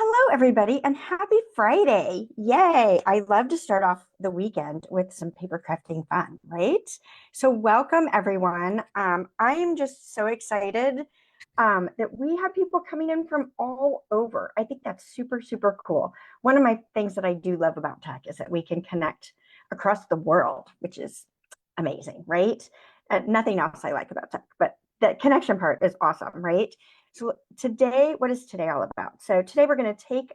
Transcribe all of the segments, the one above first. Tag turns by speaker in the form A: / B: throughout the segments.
A: Hello, everybody, and happy Friday. Yay. I love to start off the weekend with some paper crafting fun, right? So, welcome, everyone. I am just so excited that we have people coming in from all over. I think that's super, super cool. One of my things that I do love about tech is that we can connect across the world, which is amazing, right? Nothing else I like about tech, but the connection part is awesome, right? So today, what is today all about? So today we're going to take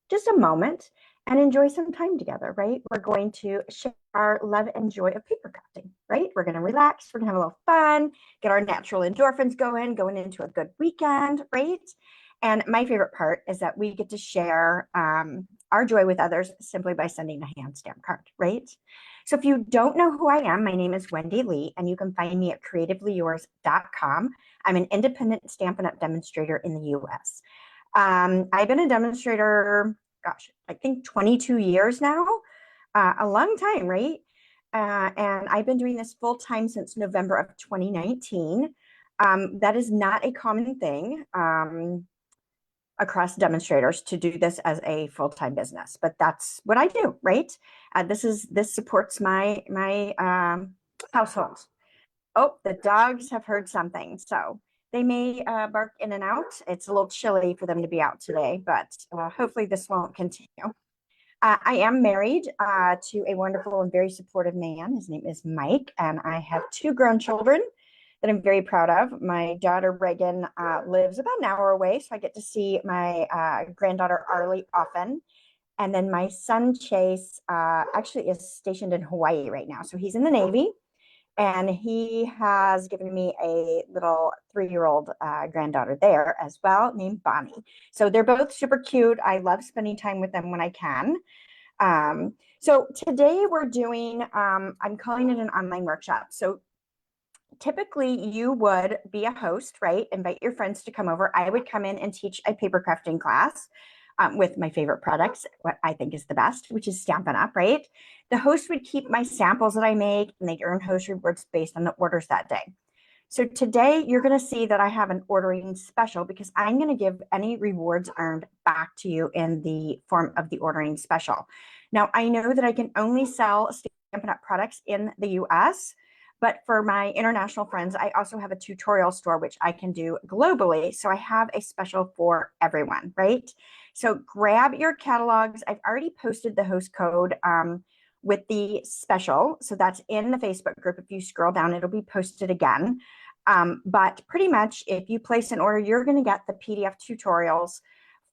A: just a moment and enjoy some time together, right? We're going to share our love and joy of paper crafting, right? We're going to relax, we're going to have a little fun, get our natural endorphins going into a good weekend, right? And my favorite part is that we get to share our joy with others simply by sending a hand stamp card, right? So if you don't know who I am, my name is Wendy Lee, and you can find me at CreativeLeeYours.com. I'm an independent Stampin' Up! Demonstrator in the US. I've been a demonstrator, gosh, I think 22 years now, a long time, right? And I've been doing this full time since November of 2019. That is not a common thing across demonstrators to do this as a full-time business, but that's what I do, right? This supports my household. Oh, the dogs have heard something, so they may bark in and out. It's a little chilly for them to be out today, but hopefully this won't continue. I am married to a wonderful and very supportive man. His name is Mike, and I have two grown children that I'm very proud of. My daughter Reagan lives about an hour away, so I get to see my granddaughter Arlie often. And then my son Chase actually is stationed in Hawaii right now, so he's in the Navy. And he has given me a little 3-year-old granddaughter there as well, named Bonnie. So they're both super cute. I love spending time with them when I can. So today we're doing, I'm calling it an online workshop. So typically you would be a host, right? Invite your friends to come over. I would come in and teach a paper crafting class with my favorite products, what I think is the best, which is Stampin' Up, right? The host would keep my samples that I make, and they'd earn host rewards based on the orders that day. So today you're going to see that I have an ordering special because I'm going to give any rewards earned back to you in the form of the ordering special. Now, I know that I can only sell Stampin' Up! Products in the US, but for my international friends, I also have a tutorial store, which I can do globally. So I have a special for everyone, right? So grab your catalogs. I've already posted the host code with the special. So that's in the Facebook group. If you scroll down, it'll be posted again. But pretty much if you place an order, you're going to get the PDF tutorials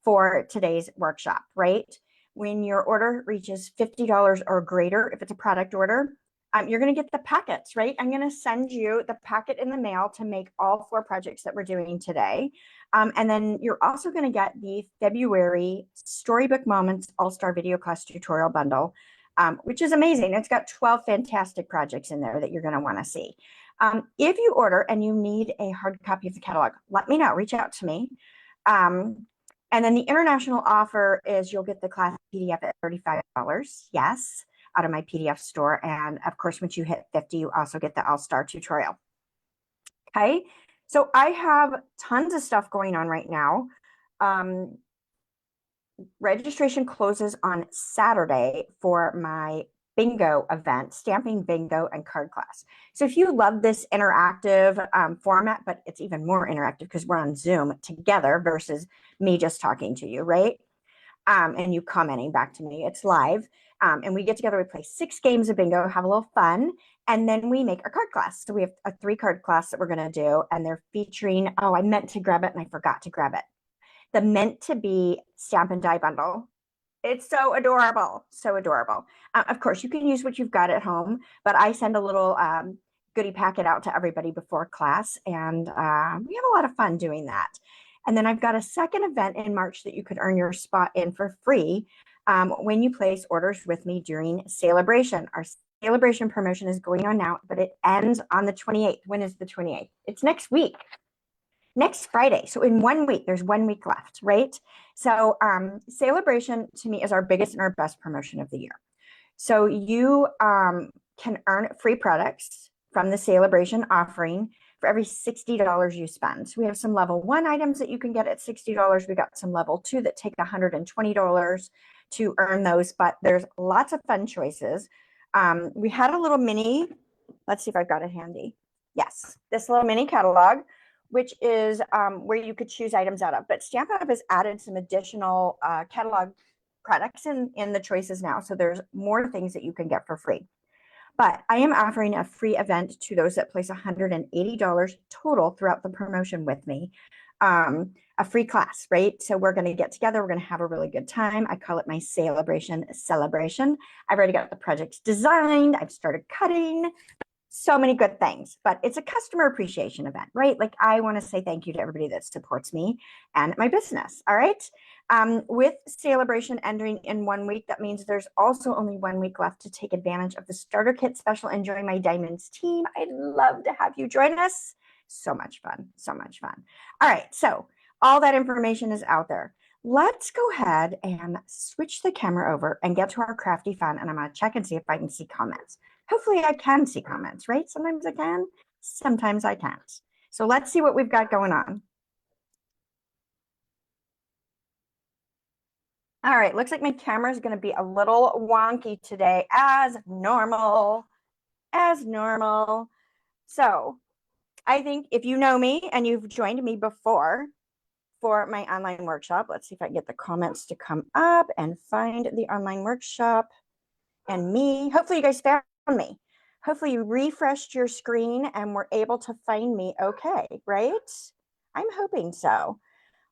A: for today's workshop, right? When your order reaches $50 or greater, if it's a product order, you're going to get the packets, right? I'm going to send you the packet in the mail to make all 4 projects that we're doing today. And then you're also going to get the February Storybook Moments All-Star Video Class Tutorial Bundle, which is amazing. It's got 12 fantastic projects in there that you're going to want to see. If you order and you need a hard copy of the catalog, let me know. Reach out to me. And then the international offer is you'll get the class PDF at $35. Yes, out of my PDF store. And of course, once you hit 50, you also get the All-Star tutorial. Okay, so I have tons of stuff going on right now. Registration closes on Saturday for my bingo event, stamping bingo and card class. So if you love this interactive format, but it's even more interactive because we're on Zoom together versus me just talking to you, right? And you commenting back to me, it's live. And we get together, we play 6 games of bingo, have a little fun, and then we make our card class. So we have a 3-card class that we're going to do, and they're featuring, oh, I meant to grab it and I forgot to grab it. The Meant to Be Stamp and Die Bundle. It's so adorable, so adorable. Of course, you can use what you've got at home, but I send a little goodie packet out to everybody before class, and we have a lot of fun doing that. And then I've got a second event in March that you could earn your spot in for free when you place orders with me during Celebration. Our Celebration promotion is going on now, but it ends on the 28th. When is the 28th? It's next week. Next Friday. So in 1 week, there's 1 week left, right? So Celebration to me is our biggest and our best promotion of the year. So you can earn free products from the Celebration offering for every $60 you spend. So we have some level 1 items that you can get at $60. We got some level 2 that take $120 to earn those, but there's lots of fun choices. We had a little mini, let's see if I've got it handy. Yes, this little mini catalog, which is where you could choose items out of. But Stampin' Up! Has added some additional catalog products in the choices now. So there's more things that you can get for free. But I am offering a free event to those that place $180 total throughout the promotion with me. A free class, right? So we're going to get together. We're going to have a really good time. I call it my celebration. I've already got the projects designed. I've started cutting. So many good things, but it's a customer appreciation event, right? Like I want to say thank you to everybody that supports me and my business. All right. With celebration ending in 1 week, that means there's also only 1 week left to take advantage of the starter kit special. Enjoy My Diamonds team. I'd love to have you join us. So much fun. So much fun. All right. So all that information is out there. Let's go ahead and switch the camera over and get to our crafty fun. And I'm going to check and see if I can see comments. Hopefully I can see comments, right? Sometimes I can, sometimes I can't. So let's see what we've got going on. All right, looks like my camera is going to be a little wonky today, as normal, So I think if you know me and you've joined me before for my online workshop, let's see if I can get the comments to come up and find the online workshop and me. Hopefully you guys found me. Hopefully you refreshed your screen and were able to find me okay, right? I'm hoping so.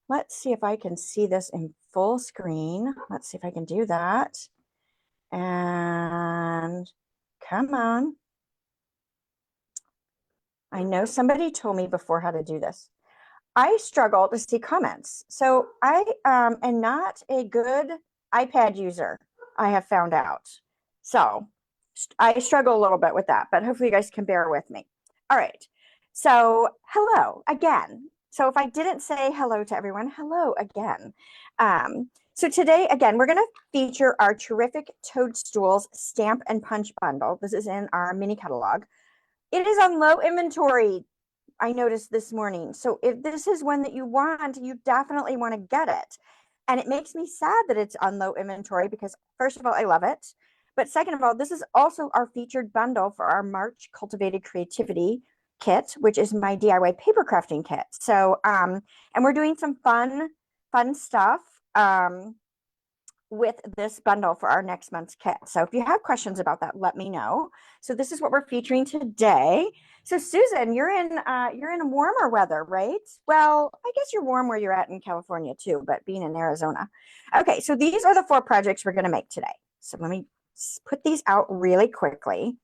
A: Let's see if I can see this in full screen. Let's see if I can do that. And come on. I know somebody told me before how to do this. I struggle to see comments. So I am not a good iPad user, I have found out. So I struggle a little bit with that, but hopefully you guys can bear with me. All right. So hello again. So if I didn't say hello to everyone, hello again. So today, again, we're going to feature our Terrific Toadstools Stamp and Punch Bundle. This is in our mini catalog. It is on low inventory, I noticed this morning. So if this is one that you want, you definitely want to get it. And it makes me sad that it's on low inventory because first of all, I love it. But second of all, this is also our featured bundle for our March Cultivated Creativity kit, which is my DIY paper crafting kit. So, and we're doing some fun stuff with this bundle for our next month's kit. So if you have questions about that, let me know. So this is what we're featuring today. So Susan, you're in warmer weather, right? Well, I guess you're warm where you're at in California too, but being in Arizona. Okay, so these are the 4 projects we're going to make today. So let me put these out really quickly.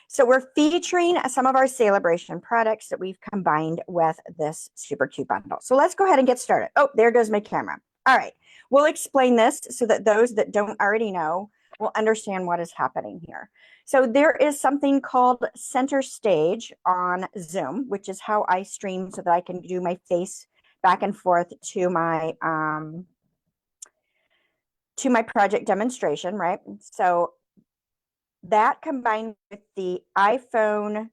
A: So we're featuring some of our celebration products that we've combined with this super cute bundle. So let's go ahead and get started. Oh, there goes my camera. All right, we'll explain this so that those that don't already know will understand what is happening here. So there is something called Center Stage on Zoom, which is how I stream so that I can do my face back and forth to my project demonstration, right? So that combined with the iPhone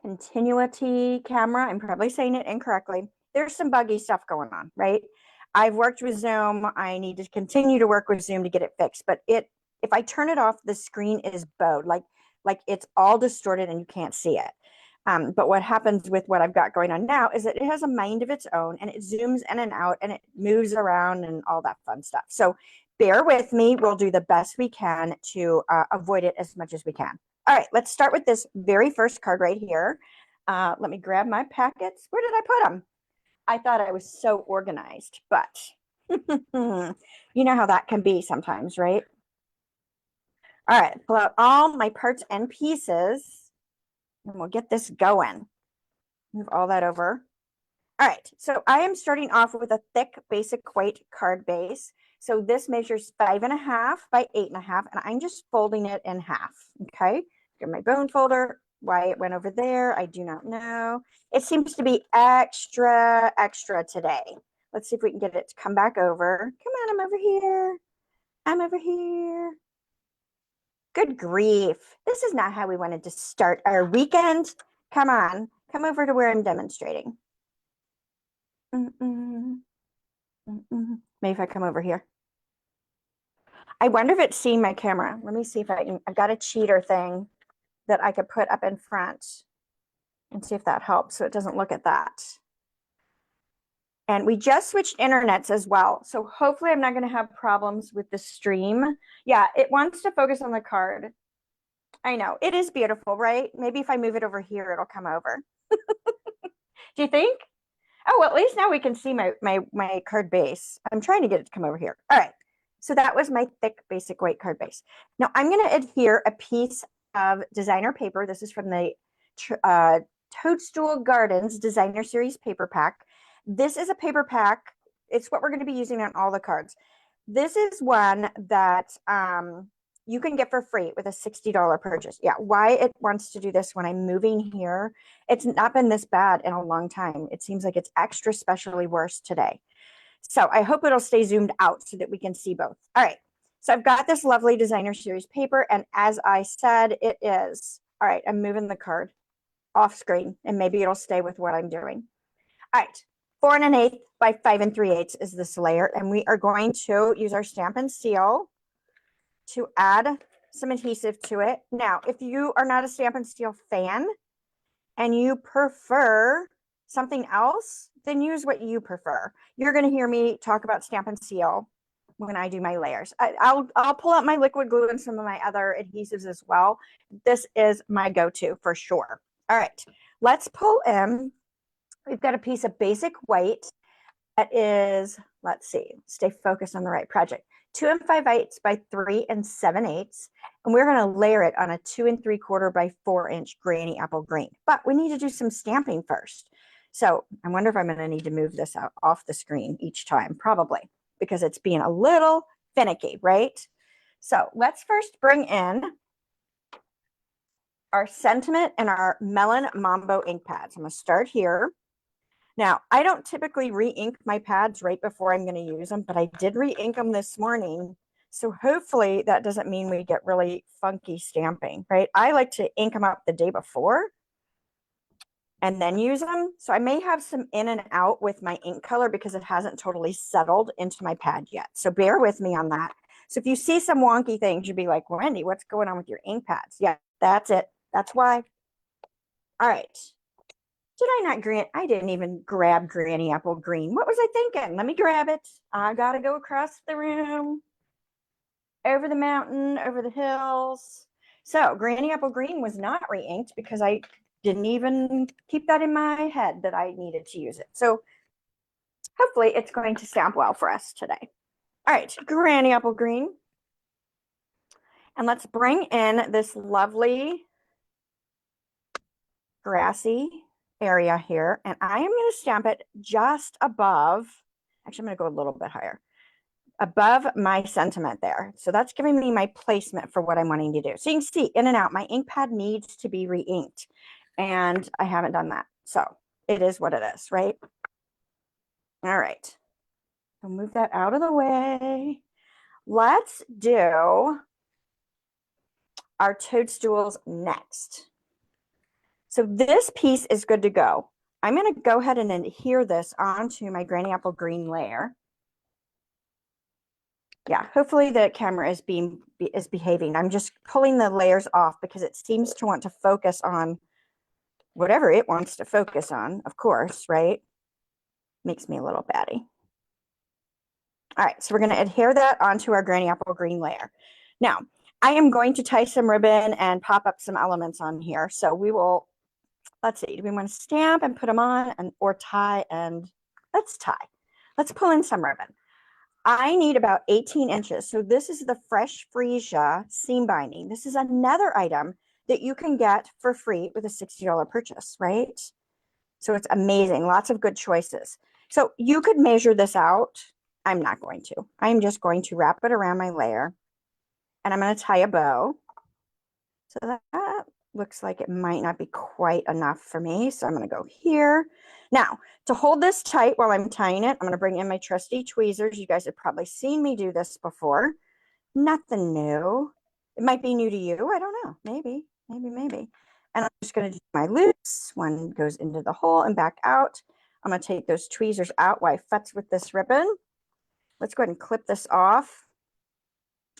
A: continuity camera, I'm probably saying it incorrectly. There's some buggy stuff going on, right? I've worked with Zoom. I need to continue to work with Zoom to get it fixed. But if I turn it off, the screen is bowed, like it's all distorted and you can't see it. But what happens with what I've got going on now is that it has a mind of its own and it zooms in and out and it moves around and all that fun stuff. So bear with me. We'll do the best we can to avoid it as much as we can. All right, let's start with this very first card right here. Let me grab my packets. Where did I put them? I thought I was so organized, but you know how that can be sometimes, right? All right, pull out all my parts and pieces, and we'll get this going. Move all that over. All right, so I am starting off with a thick basic white card base. So this measures 5.5 by 8.5, and I'm just folding it in half, okay? Get my bone folder. Why it went over there, I do not know. It seems to be extra today. Let's see if we can get it to come back over. Come on, I'm over here. I'm over here. Good grief. This is not how we wanted to start our weekend. Come on. Come over to where I'm demonstrating. Maybe if I come over here. I wonder if it's seeing my camera. Let me see if I've got a cheater thing that I could put up in front and see if that helps so it doesn't look at that. And we just switched internets as well. So hopefully I'm not going to have problems with the stream. Yeah, it wants to focus on the card. I know. It is beautiful, right? Maybe if I move it over here, it'll come over. Do you think? Oh, well, at least now we can see my card base. I'm trying to get it to come over here. All right. So that was my thick, basic white card base. Now I'm going to adhere a piece of designer paper. This is from the Toadstool Gardens Designer Series paper pack. This is a paper pack. It's what we're going to be using on all the cards. This is one that you can get for free with a $60 purchase. Yeah, why it wants to do this when I'm moving here. It's not been this bad in a long time. It seems like it's extra specially worse today. So I hope it'll stay zoomed out so that we can see both. All right. So I've got this lovely designer series paper. And as I said, it is. All right. I'm moving the card off screen and maybe it'll stay with what I'm doing. All right. 4 1/8 by 5 3/8 is this layer. And we are going to use our Stampin' Seal to add some adhesive to it. Now, if you are not a Stampin' Seal fan and you prefer something else, then use what you prefer. You're going to hear me talk about Stampin' Seal when I do my layers. I'll pull out my liquid glue and some of my other adhesives as well. This is my go-to for sure. All right, let's pull in. We've got a piece of basic white that is, let's see, stay focused on the right project. 2 5/8 by 3 7/8. And we're going to layer it on a 2 3/4 by 4-inch granny apple green. But we need to do some stamping first. So I wonder if I'm going to need to move this out off the screen each time, probably, because it's being a little finicky, right? So let's first bring in our sentiment and our Melon Mambo ink pads. I'm going to start here. Now, I don't typically re-ink my pads right before I'm going to use them, but I did re-ink them this morning. So hopefully that doesn't mean we get really funky stamping, right? I like to ink them up the day before and then use them. So I may have some in and out with my ink color because it hasn't totally settled into my pad yet. So bear with me on that. So if you see some wonky things, you'd be like, Wendy, what's going on with your ink pads? Yeah, that's it. That's why. All right. Did I not I didn't even grab Granny Apple Green. What was I thinking? Let me grab it. I got to go across the room, over the mountain, over the hills. So Granny Apple Green was not re-inked because I didn't even keep that in my head that I needed to use it. So hopefully it's going to stamp well for us today. All right, Granny Apple Green. And let's bring in this lovely grassy area here, and I am going to stamp it just above, actually I'm going to go a little bit higher, above my sentiment there. So that's giving me my placement for what I'm wanting to do. So you can see in and out, my ink pad needs to be re-inked, and I haven't done that. So it is what it is, right? All right. So move that out of the way. Let's do our toadstools next. So this piece is good to go. I'm going to go ahead and adhere this onto my Granny Apple Green layer. Yeah, hopefully the camera is behaving. I'm just pulling the layers off because it seems to want to focus on whatever it wants to focus on, of course, right? Makes me a little batty. All right, so we're going to adhere that onto our Granny Apple Green layer. Now, I am going to tie some ribbon and pop up some elements on here. So we will, let's see, do we want to stamp and put them on or tie? And let's tie. Let's pull in some ribbon. I need about 18 inches. So this is the Fresh Freesia seam binding. This is another item that you can get for free with a $60 purchase, right? So it's amazing. Lots of good choices. So you could measure this out. I'm not going to. I'm just going to wrap it around my layer. And I'm going to tie a bow. So that looks like it might not be quite enough for me. So I'm going to go here. Now, to hold this tight while I'm tying it, I'm going to bring in my trusty tweezers. You guys have probably seen me do this before. Nothing new. It might be new to you. I don't know. Maybe. And And I'm just going to do my loops. One goes into the hole and back out. I'm going to take those tweezers out while I futz with this ribbon. Let's go ahead and clip this off.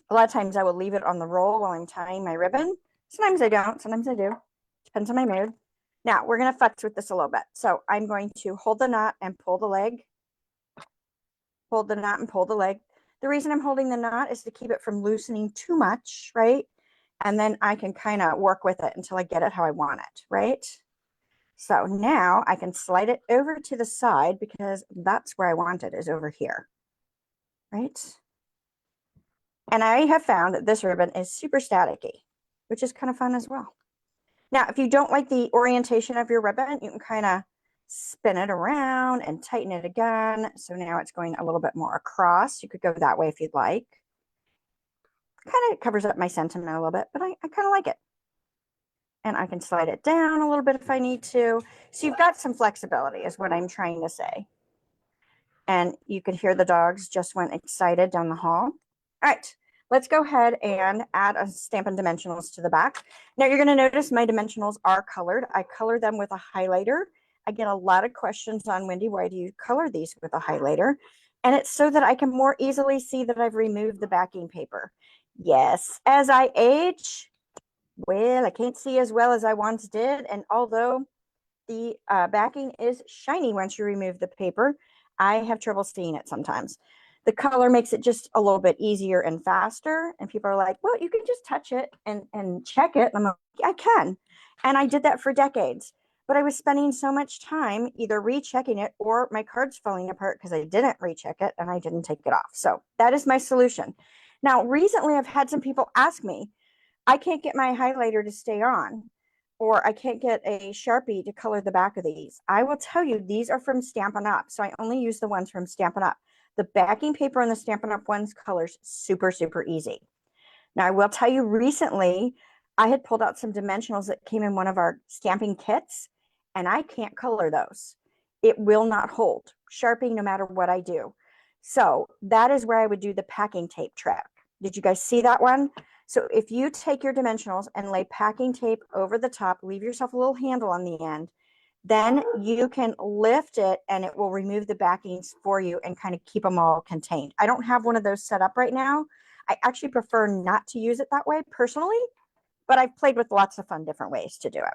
A: A lot of times I will leave it on the roll while I'm tying my ribbon. Sometimes I don't, sometimes I do. Depends on my mood. Now we're going to futz with this a little bit. So I'm going to hold the knot and pull the leg. Hold the knot and pull the leg. The reason I'm holding the knot is to keep it from loosening too much, right? And then I can kind of work with it until I get it how I want it, right? So now I can slide it over to the side because that's where I want it, is over here, right? And I have found that this ribbon is super staticky, which is kind of fun as well. Now, if you don't like the orientation of your ribbon, you can kind of spin it around and tighten it again. So now it's going a little bit more across. You could go that way if you'd like. Kind of covers up my sentiment a little bit, but I kind of like it. And I can slide it down a little bit if I need to. So you've got some flexibility is what I'm trying to say. And you could hear the dogs just went excited down the hall. All right, let's go ahead and add a Stampin' Dimensionals to the back. Now you're gonna notice my dimensionals are colored. I color them with a highlighter. I get a lot of questions on, Wendy, why do you color these with a highlighter? And it's so that I can more easily see that I've removed the backing paper. Yes, as I age, well, I can't see as well as I once did. And although the backing is shiny once you remove the paper, I have trouble seeing it sometimes. The color makes it just a little bit easier and faster. And people are like, well, you can just touch it and check it. And I'm like, I can. And I did that for decades. But I was spending so much time either rechecking it or my card's falling apart because I didn't recheck it and I didn't take it off. So that is my solution. Now, recently I've had some people ask me, I can't get my highlighter to stay on, or I can't get a Sharpie to color the back of these. I will tell you, these are from Stampin' Up. So I only use the ones from Stampin' Up. The backing paper on the Stampin' Up ones colors super, super easy. Now I will tell you, recently I had pulled out some dimensionals that came in one of our stamping kits, and I can't color those. It will not hold Sharpie no matter what I do. So that is where I would do the packing tape trick. Did you guys see that one? So if you take your dimensionals and lay packing tape over the top, leave yourself a little handle on the end, then you can lift it and it will remove the backings for you and kind of keep them all contained. I don't have one of those set up right now. I actually prefer not to use it that way personally, but I've played with lots of fun different ways to do it.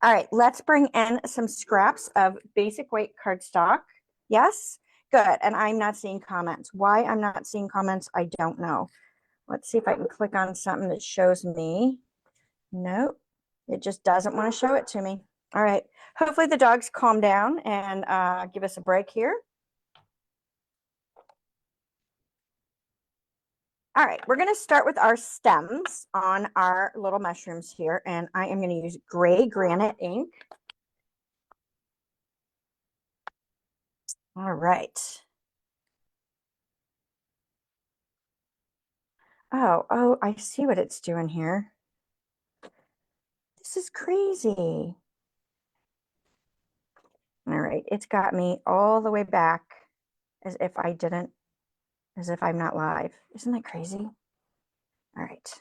A: All right, let's bring in some scraps of basic weight cardstock. Yes, good. And I'm not seeing comments. Why I'm not seeing comments, I don't know. Let's see if I can click on something that shows me. Nope, it just doesn't want to show it to me. All right, hopefully the dogs calm down and give us a break here. All right, we're going to start with our stems on our little mushrooms here, and I am going to use gray granite ink. All right. Oh, I see what it's doing here. This is crazy. All right, it's got me all the way back as if I'm not live. Isn't that crazy? All right.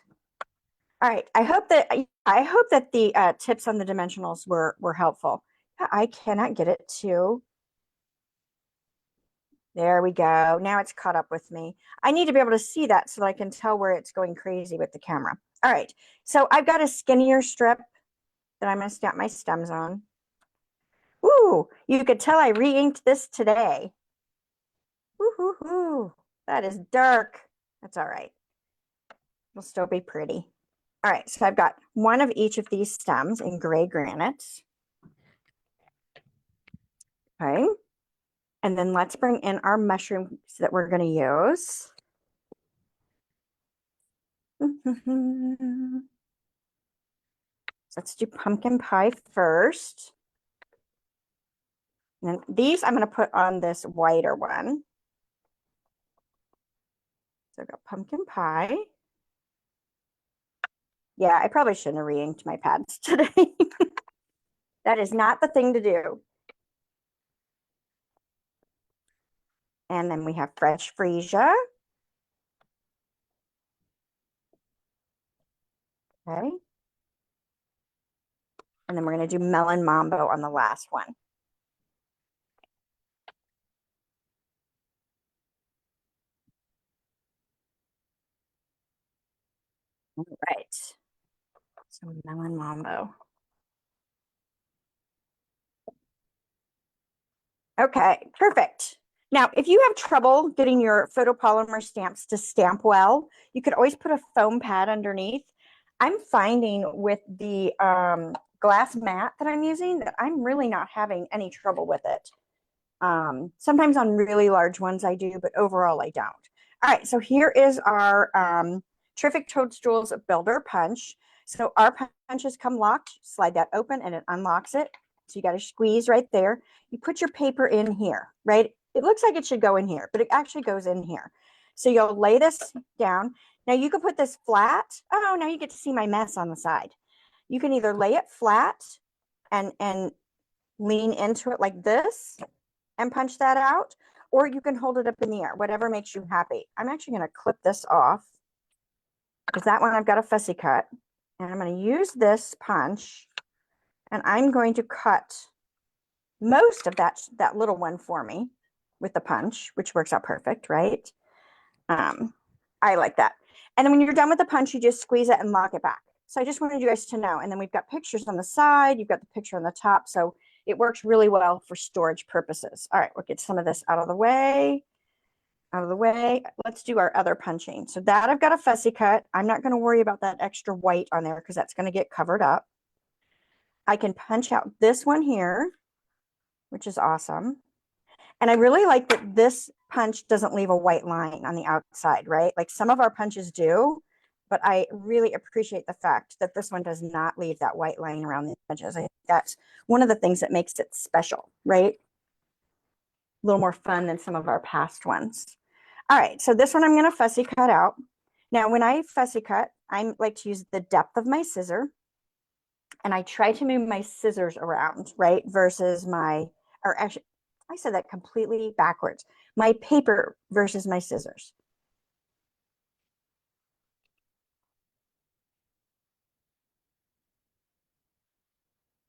A: All right. I hope that the tips on the dimensionals were helpful. I cannot get it to. There we go. Now it's caught up with me. I need to be able to see that so that I can tell where it's going crazy with the camera. All right. So I've got a skinnier strip that I'm going to stamp my stems on. Ooh, you could tell I re-inked this today. Woo-hoo-hoo. That is dark. That's all right. It'll still be pretty. All right, so I've got one of each of these stems in gray granite. Okay, and then let's bring in our mushrooms that we're going to use. Let's do pumpkin pie first. And then these I'm going to put on this whiter one. So I've got pumpkin pie. Yeah, I probably shouldn't have re-inked my pads today. That is not the thing to do. And then we have fresh freesia. Okay. And then we're going to do Melon Mambo on the last one. All right. So Melon Mambo. Okay, perfect. Now, if you have trouble getting your photopolymer stamps to stamp well, you could always put a foam pad underneath. I'm finding with the glass mat that I'm using that I'm really not having any trouble with it. Sometimes on really large ones I do, but overall I don't. All right, so here is our Terrific Toadstools Builder Punch. So our punches come locked, slide that open and it unlocks it. So you got to squeeze right there. You put your paper in here, right? It looks like it should go in here, but it actually goes in here. So you'll lay this down. Now you can put this flat. Oh, now you get to see my mess on the side. You can either lay it flat and lean into it like this and punch that out, or you can hold it up in the air, whatever makes you happy. I'm actually going to clip this off because that one I've got a fussy cut, and I'm going to use this punch and I'm going to cut most of that little one for me with the punch, which works out perfect, right? I like that. And then when you're done with the punch, you just squeeze it and lock it back. So I just wanted you guys to know. And then we've got pictures on the side. You've got the picture on the top. So it works really well for storage purposes. All right, we'll get some of this out of the way. Let's do our other punching. So that I've got a fussy cut. I'm not going to worry about that extra white on there because that's going to get covered up. I can punch out this one here, which is awesome. And I really like that this punch doesn't leave a white line on the outside, right? Like some of our punches do, but I really appreciate the fact that this one does not leave that white line around the edges. I think that's one of the things that makes it special, right? A little more fun than some of our past ones. All right, so this one I'm going to fussy cut out. Now, when I fussy cut, I like to use the depth of my scissor, and I try to move my scissors around, right? Versus my, or actually, I said that completely backwards. My paper versus my scissors.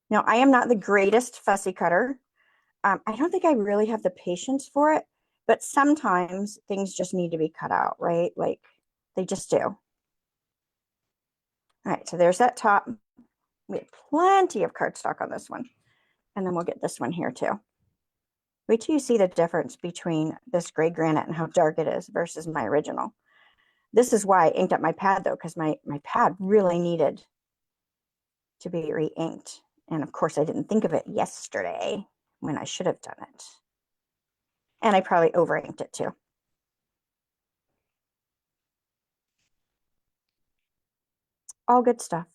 A: Now, I am not the greatest fussy cutter. I don't think I really have the patience for it, but sometimes things just need to be cut out, right? Like they just do. All right, so there's that top. We have plenty of cardstock on this one. And then we'll get this one here too. Wait till you see the difference between this gray granite and how dark it is versus my original. This is why I inked up my pad though, because my pad really needed to be re-inked. And of course I didn't think of it yesterday when I should have done it. And I probably over-inked it too. All good stuff.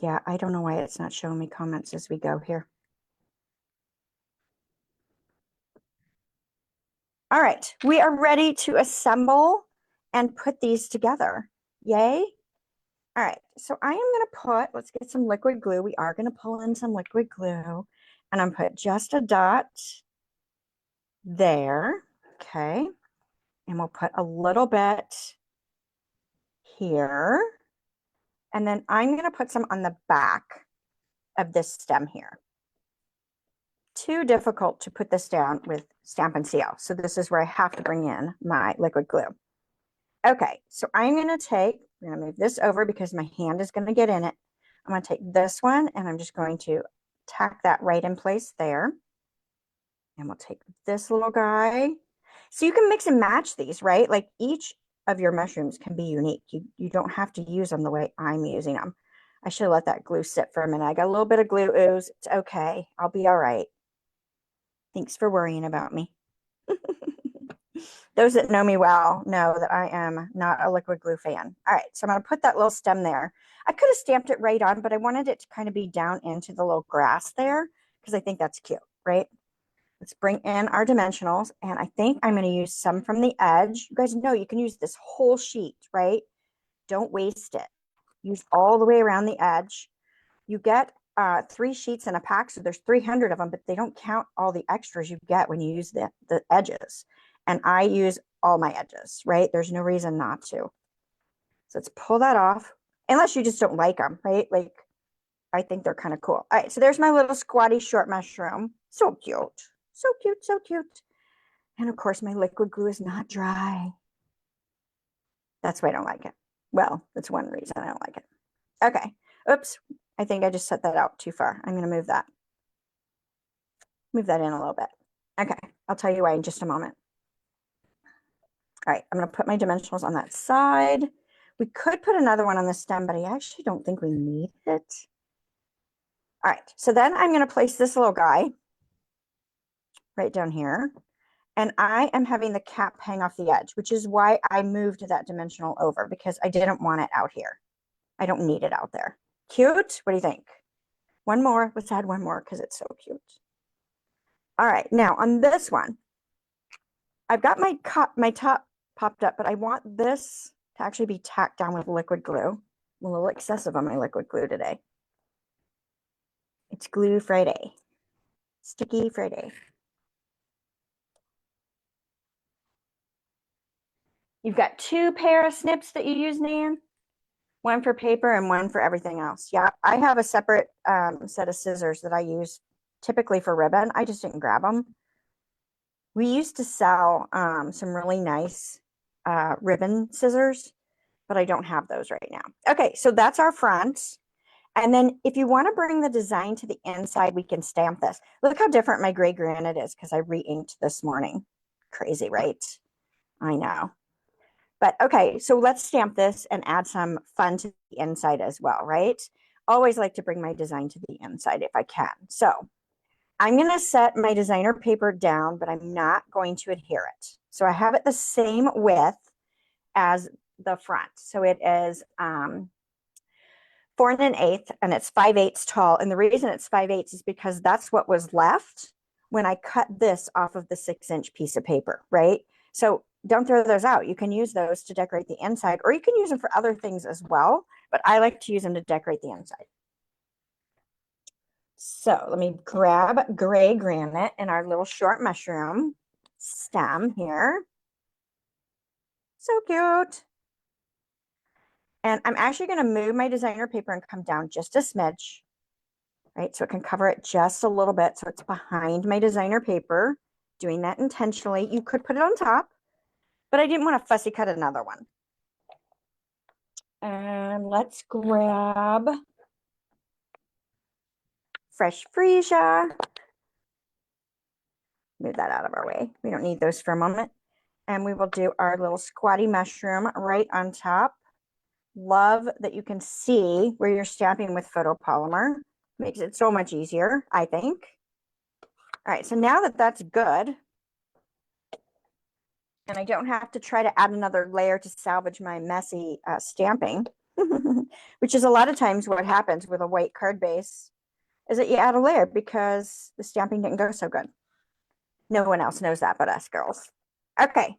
A: Yeah, I don't know why it's not showing me comments as we go here. All right, we are ready to assemble and put these together. Yay. All right, so I am going to put, let's get some liquid glue. We are going to pull in some liquid glue, and I'm put just a dot there. Okay, and we'll put a little bit here. And then I'm going to put some on the back of this stem here. Too difficult to put this down with Stampin' Seal. So this is where I have to bring in my liquid glue. Okay, so I'm going to move this over because my hand is going to get in it. I'm going to take this one and I'm just going to tack that right in place there. And we'll take this little guy. So you can mix and match these, right? Like each of your mushrooms can be unique. You don't have to use them the way I'm using them. I should let that glue sit for a minute. I got a little bit of glue ooze. It's okay. I'll be all right. Thanks for worrying about me. Those that know me well know that I am not a liquid glue fan. All right, so I'm going to put that little stem there. I could have stamped it right on, but I wanted it to kind of be down into the little grass there because I think that's cute, right? Let's bring in our dimensionals, and I think I'm going to use some from the edge. You guys know you can use this whole sheet, right? Don't waste it. Use all the way around the edge. You get 3 sheets in a pack, so there's 300 of them, but they don't count all the extras you get when you use the edges. And I use all my edges, right? There's no reason not to. So let's pull that off. unless you just don't like them, right? Like, I think they're kind of cool. All right, so there's my little squatty short mushroom. So cute. So cute, so cute. And of course, my liquid glue is not dry. That's why I don't like it. Well, that's one reason I don't like it. Okay. Oops. I think I just set that out too far. I'm going to move that. Move that in a little bit. Okay. I'll tell you why in just a moment. All right. I'm going to put my dimensionals on that side. We could put another one on the stem, but I actually don't think we need it. All right. So then I'm going to place this little guy right down here. And I am having the cap hang off the edge, which is why I moved that dimensional over, because I didn't want it out here. I don't need it out there. Cute? What do you think? One more. Let's add one more because it's so cute. All right. Now on this one, I've got my top popped up, but I want this to actually be tacked down with liquid glue. I'm a little excessive on my liquid glue today. It's Glue Friday. Sticky Friday. You've got 2 pair of snips that you use, Nan? One for paper and one for everything else. Yeah, I have a separate set of scissors that I use typically for ribbon. I just didn't grab them. We used to sell some really nice ribbon scissors, but I don't have those right now. Okay, so that's our front. And then if you want to bring the design to the inside, we can stamp this. Look how different my gray granite is because I re-inked this morning. Crazy, right? I know. But okay, so let's stamp this and add some fun to the inside as well, right? Always like to bring my design to the inside if I can. So I'm going to set my designer paper down, but I'm not going to adhere it. So I have it the same width as the front. So it is 4 1/8, and it's 5/8 tall. And the reason it's 5/8 is because that's what was left when I cut this off of the 6-inch piece of paper, right? So don't throw those out. You can use those to decorate the inside, or you can use them for other things as well. But I like to use them to decorate the inside. So let me grab gray granite and our little short mushroom stem here. So cute. And I'm actually going to move my designer paper and come down just a smidge, right? So it can cover it just a little bit. So it's behind my designer paper, doing that intentionally. You could put it on top, but I didn't want to fussy cut another one. And let's grab fresh freesia. Move that out of our way. We don't need those for a moment. And we will do our little squatty mushroom right on top. Love that you can see where you're stamping with photopolymer. Makes it so much easier, I think. All right, so now that that's good, and I don't have to try to add another layer to salvage my messy stamping, which is a lot of times what happens with a white card base, is that you add a layer because the stamping didn't go so good. No one else knows that but us girls. Okay,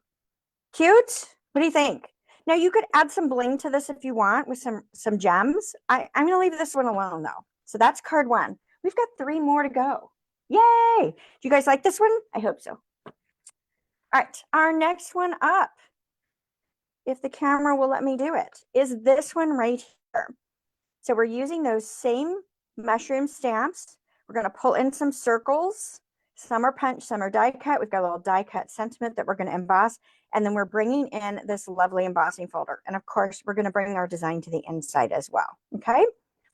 A: cute. What do you think? Now you could add some bling to this if you want with some gems. I'm going to leave this one alone though. So that's card 1. We've got 3 more to go. Yay! Do you guys like this one? I hope so. All right, our next one up, if the camera will let me do it, is this one right here. So we're using those same mushroom stamps. We're going to pull in some circles. Some are punched, some are die cut. We've got a little die cut sentiment that we're going to emboss. And then we're bringing in this lovely embossing folder. And of course, we're going to bring our design to the inside as well. Okay,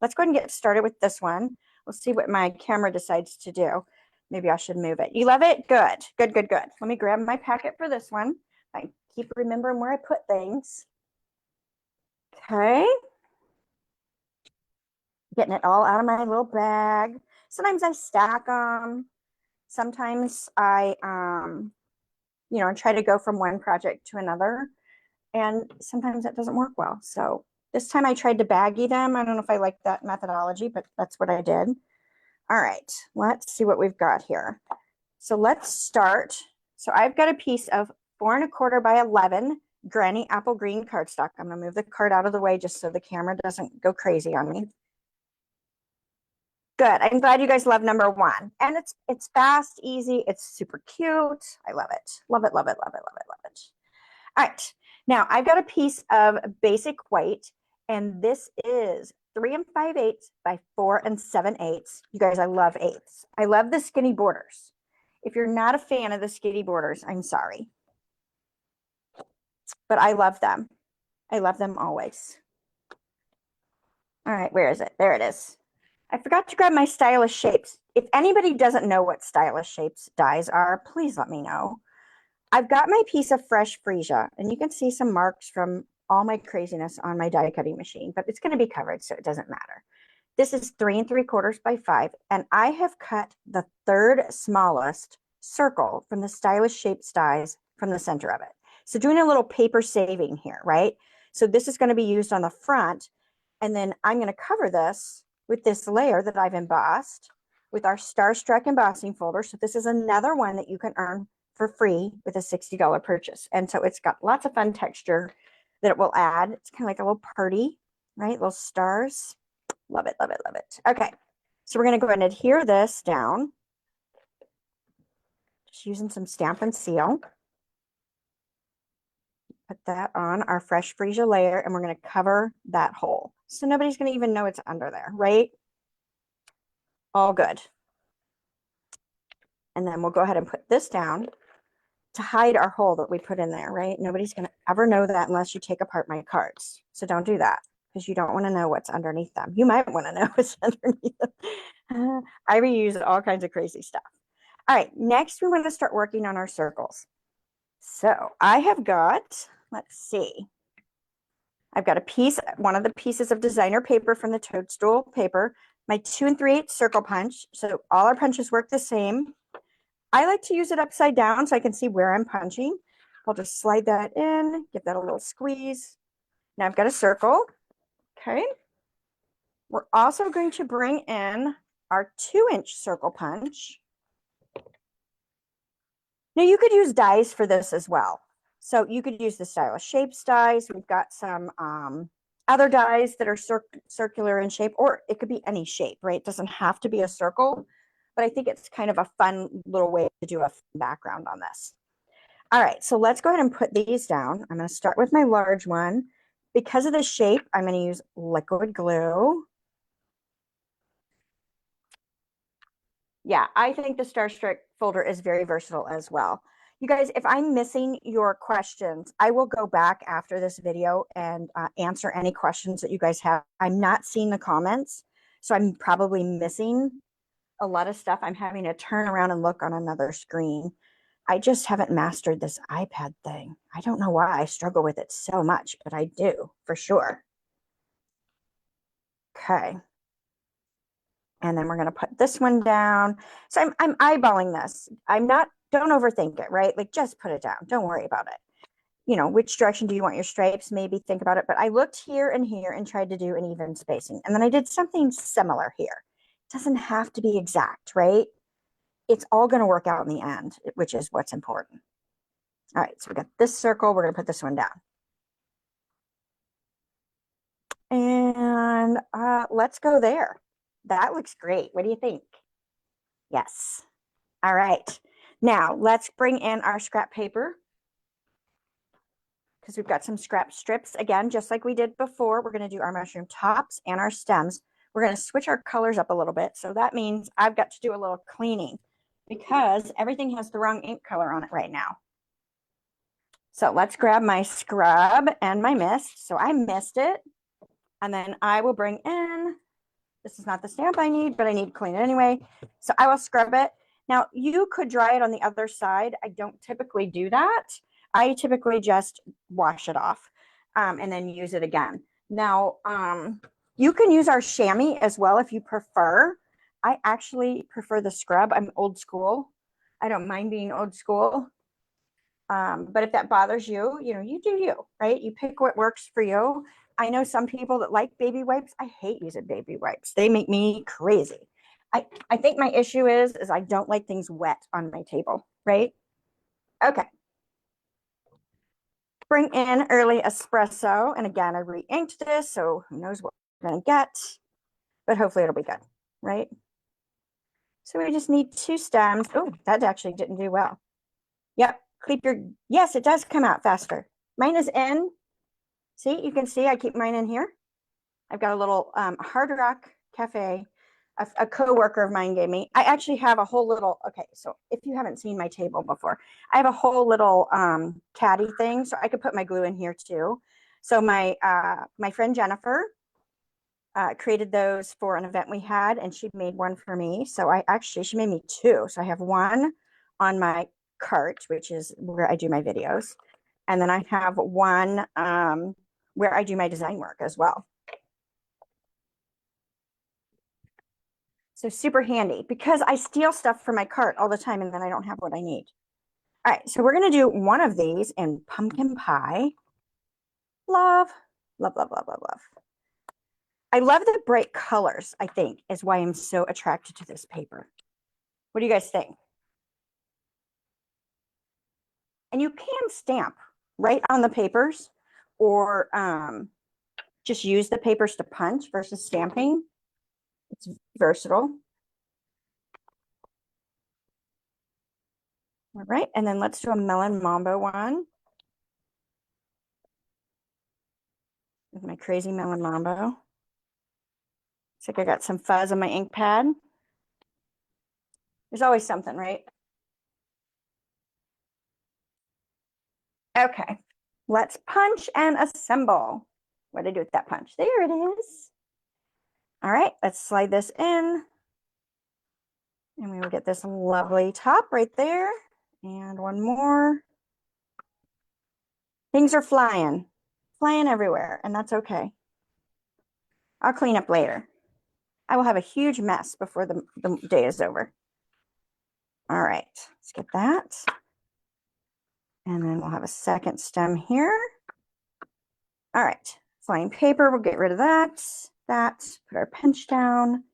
A: let's go ahead and get started with this one. We'll see what my camera decides to do. Maybe I should move it. You love it? Good, good, good, good. Let me grab my packet for this one. I keep remembering where I put things. Okay. Getting it all out of my little bag. Sometimes I stack them. Sometimes I, try to go from one project to another. And sometimes that doesn't work well. So this time I tried to baggie them. I don't know if I like that methodology, but that's what I did. All right, let's see what we've got here. So let's start. So I've got a piece of 4 1/4 by 11 Granny Apple Green cardstock. I'm gonna move the card out of the way just so the camera doesn't go crazy on me. Good, I'm glad you guys love number 1. And it's fast, easy, it's super cute. I love it, love it, love it, love it, love it, love it. All right, now I've got a piece of basic white And this is 3 5/8 by 4 7/8. You guys, I love eighths. I love the skinny borders. If you're not a fan of the skinny borders, I'm sorry. But I love them. I love them always. All right, where is it? There it is. I forgot to grab my stylish shapes. If anybody doesn't know what stylish shapes dies are, please let me know. I've got my piece of fresh freesia, and you can see some marks from all my craziness on my die cutting machine, but it's going to be covered, so it doesn't matter. This is 3 3/4 by 5, and I have cut the third smallest circle from the stylish shapes dies from the center of it. So doing a little paper saving here, right? So this is going to be used on the front, and then I'm going to cover this with this layer that I've embossed with our Starstruck embossing folder. So this is another one that you can earn for free with a $60 purchase. And so it's got lots of fun texture that it will add. It's kind of like a little party, right? Little stars. Love it, love it, love it. Okay, so we're going to go ahead and adhere this down. Just using some Stampin' Seal. Put that on our fresh freesia layer, and we're going to cover that hole. So nobody's going to even know it's under there, right? All good. And then we'll go ahead and put this down to hide our hole that we put in there, right? Nobody's going to ever know that unless you take apart my cards. So don't do that, because you don't want to know what's underneath them. You might want to know what's underneath them. I reuse all kinds of crazy stuff. All right, next we want to start working on our circles. So I have got, let's see, I've got a piece, one of the pieces of designer paper from the Toadstool paper, my 2 3/8 circle punch. So all our punches work the same. I like to use it upside down so I can see where I'm punching. I'll just slide that in, give that a little squeeze. Now I've got a circle. Okay. We're also going to bring in our 2-inch circle punch. Now you could use dies for this as well. So you could use the stylish shapes dies. We've got some other dies that are circular in shape, or it could be any shape, right? It doesn't have to be a circle, but I think it's kind of a fun little way to do a background on this. All right, so let's go ahead and put these down. I'm going to start with my large one. Because of the shape, I'm going to use liquid glue. Yeah, I think the Starstruck folder is very versatile as well. You guys, if I'm missing your questions, I will go back after this video and answer any questions that you guys have. I'm not seeing the comments, so I'm probably missing a lot of stuff. I'm having to turn around and look on another screen. I just haven't mastered this iPad thing. I don't know why I struggle with it so much, but I do for sure. Okay. And then we're going to put this one down. So I'm eyeballing this. Don't overthink it, right? Like just put it down. Don't worry about it. You know, which direction do you want your stripes? Maybe think about it. But I looked here and tried to do an even spacing. And then I did something similar here. It doesn't have to be exact, right? It's all going to work out in the end, which is what's important. All right, so we got this circle. We're going to put this one down. And let's go there. That looks great. What do you think? Yes. All right. Now let's bring in our scrap paper, because we've got some scrap strips. Again, just like we did before, we're going to do our mushroom tops and our stems. We're going to switch our colors up a little bit. So that means I've got to do a little cleaning because everything has the wrong ink color on it right now. So let's grab my scrub and my mist. So I mist it. And then I will bring in, this is not the stamp I need, but I need to clean it anyway. So I will scrub it. Now you could dry it on the other side. I don't typically do that. I typically just wash it off and then use it again. Now, you can use our chamois as well if you prefer. I actually prefer the scrub. I'm old school. I don't mind being old school. But if that bothers you, you do you, right? You pick what works for you. I know some people that like baby wipes. I hate using baby wipes. They make me crazy. I think my issue is I don't like things wet on my table, right? Okay. Bring in early espresso. And again, I re-inked this, so who knows what we're going to get. But hopefully it'll be good, right? So we just need 2 stems. Oh, that actually didn't do well. Yep. Yes, it does come out faster. Mine is in. See, you can see I keep mine in here. I've got a little Hard Rock Cafe, a co-worker of mine gave me. I actually have a whole little, okay, so if you haven't seen my table before, I have a whole little caddy thing, so I could put my glue in here too. So my friend Jennifer created those for an event we had, and she made one for me. So she made me two. So I have one on my cart, which is where I do my videos. And then I have one where I do my design work as well. So super handy because I steal stuff from my cart all the time and then I don't have what I need. All right, so we're going to do one of these in pumpkin pie. Love, love, love, love, love, love. I love the bright colors, I think, is why I'm so attracted to this paper. What do you guys think? And you can stamp right on the papers or just use the papers to punch versus stamping. It's versatile. All right, and then let's do a melon mambo one with my crazy melon mambo. Looks like I got some fuzz on my ink pad. There's always something, right? Okay, let's punch and assemble. What did I do with that punch? There it is. All right, let's slide this in. And we will get this lovely top right there. And one more. Things are flying everywhere, and that's okay. I'll clean up later. I will have a huge mess before the day is over. All right, let's get that. And then we'll have a second stem here. All right, flying paper, we'll get rid of that. Put our pinch down.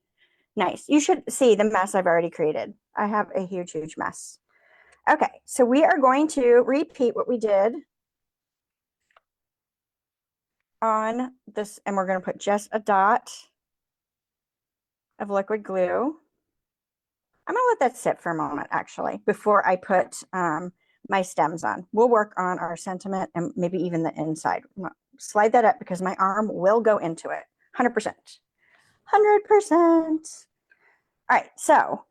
A: Nice. You should see the mess I've already created. I have a huge, huge mess. Okay, so we are going to repeat what we did on this, and we're going to put just a dot of liquid glue. I'm going to let that sit for a moment, actually, before I put my stems on. We'll work on our sentiment and maybe even the inside. Slide that up because my arm will go into it. 100%. 100%. All right, so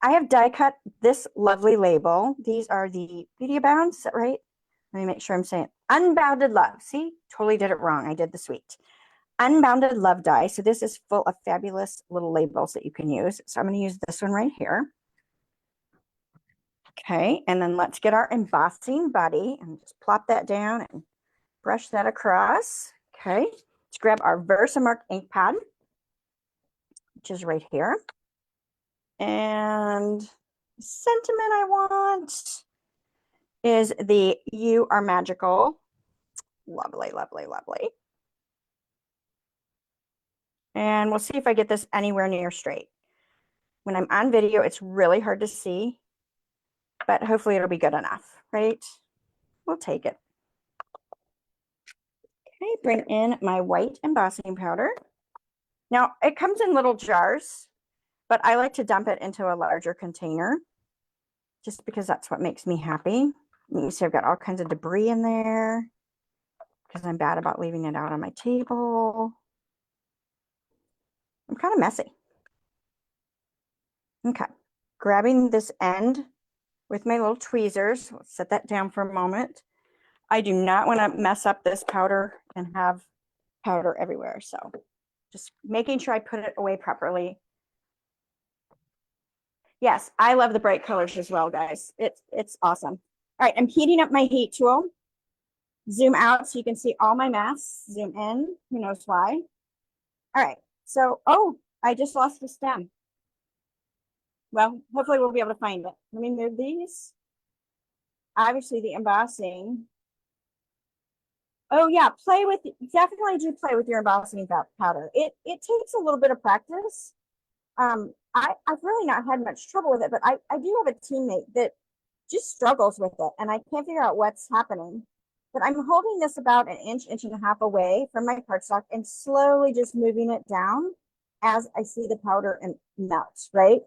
A: I have die cut this lovely label. These are the Media Bounds, is that right? Let me make sure I'm saying Unbounded Love. See, totally did it wrong. I did the sweet. Unbounded Love die. So this is full of fabulous little labels that you can use. So I'm going to use this one right here. Okay, and then let's get our embossing buddy and just plop that down and brush that across. Okay, let's grab our Versamark ink pad, which is right here. And the sentiment I want is the "You Are Magical." Lovely, lovely, lovely. And we'll see if I get this anywhere near straight. When I'm on video, it's really hard to see, but hopefully it'll be good enough, right? We'll take it. Okay, bring in my white embossing powder. Now, it comes in little jars, but I like to dump it into a larger container just because that's what makes me happy. You see I've got all kinds of debris in there because I'm bad about leaving it out on my table. I'm kind of messy. Okay, grabbing this end with my little tweezers. Let's set that down for a moment. I do not want to mess up this powder and have powder everywhere. So just making sure I put it away properly. Yes, I love the bright colors as well, guys. It's awesome. All right, I'm heating up my heat tool. Zoom out so you can see all my mess. Zoom in, who knows why. All right, so, oh, I just lost the stem. Well, hopefully we'll be able to find it. Let me move these. Obviously the embossing. Oh yeah, definitely do play with your embossing powder. It takes a little bit of practice. I've really not had much trouble with it, but I do have a teammate that just struggles with it, and I can't figure out what's happening. But I'm holding this about an inch and a half away from my cardstock and slowly just moving it down as I see the powder and melt, right?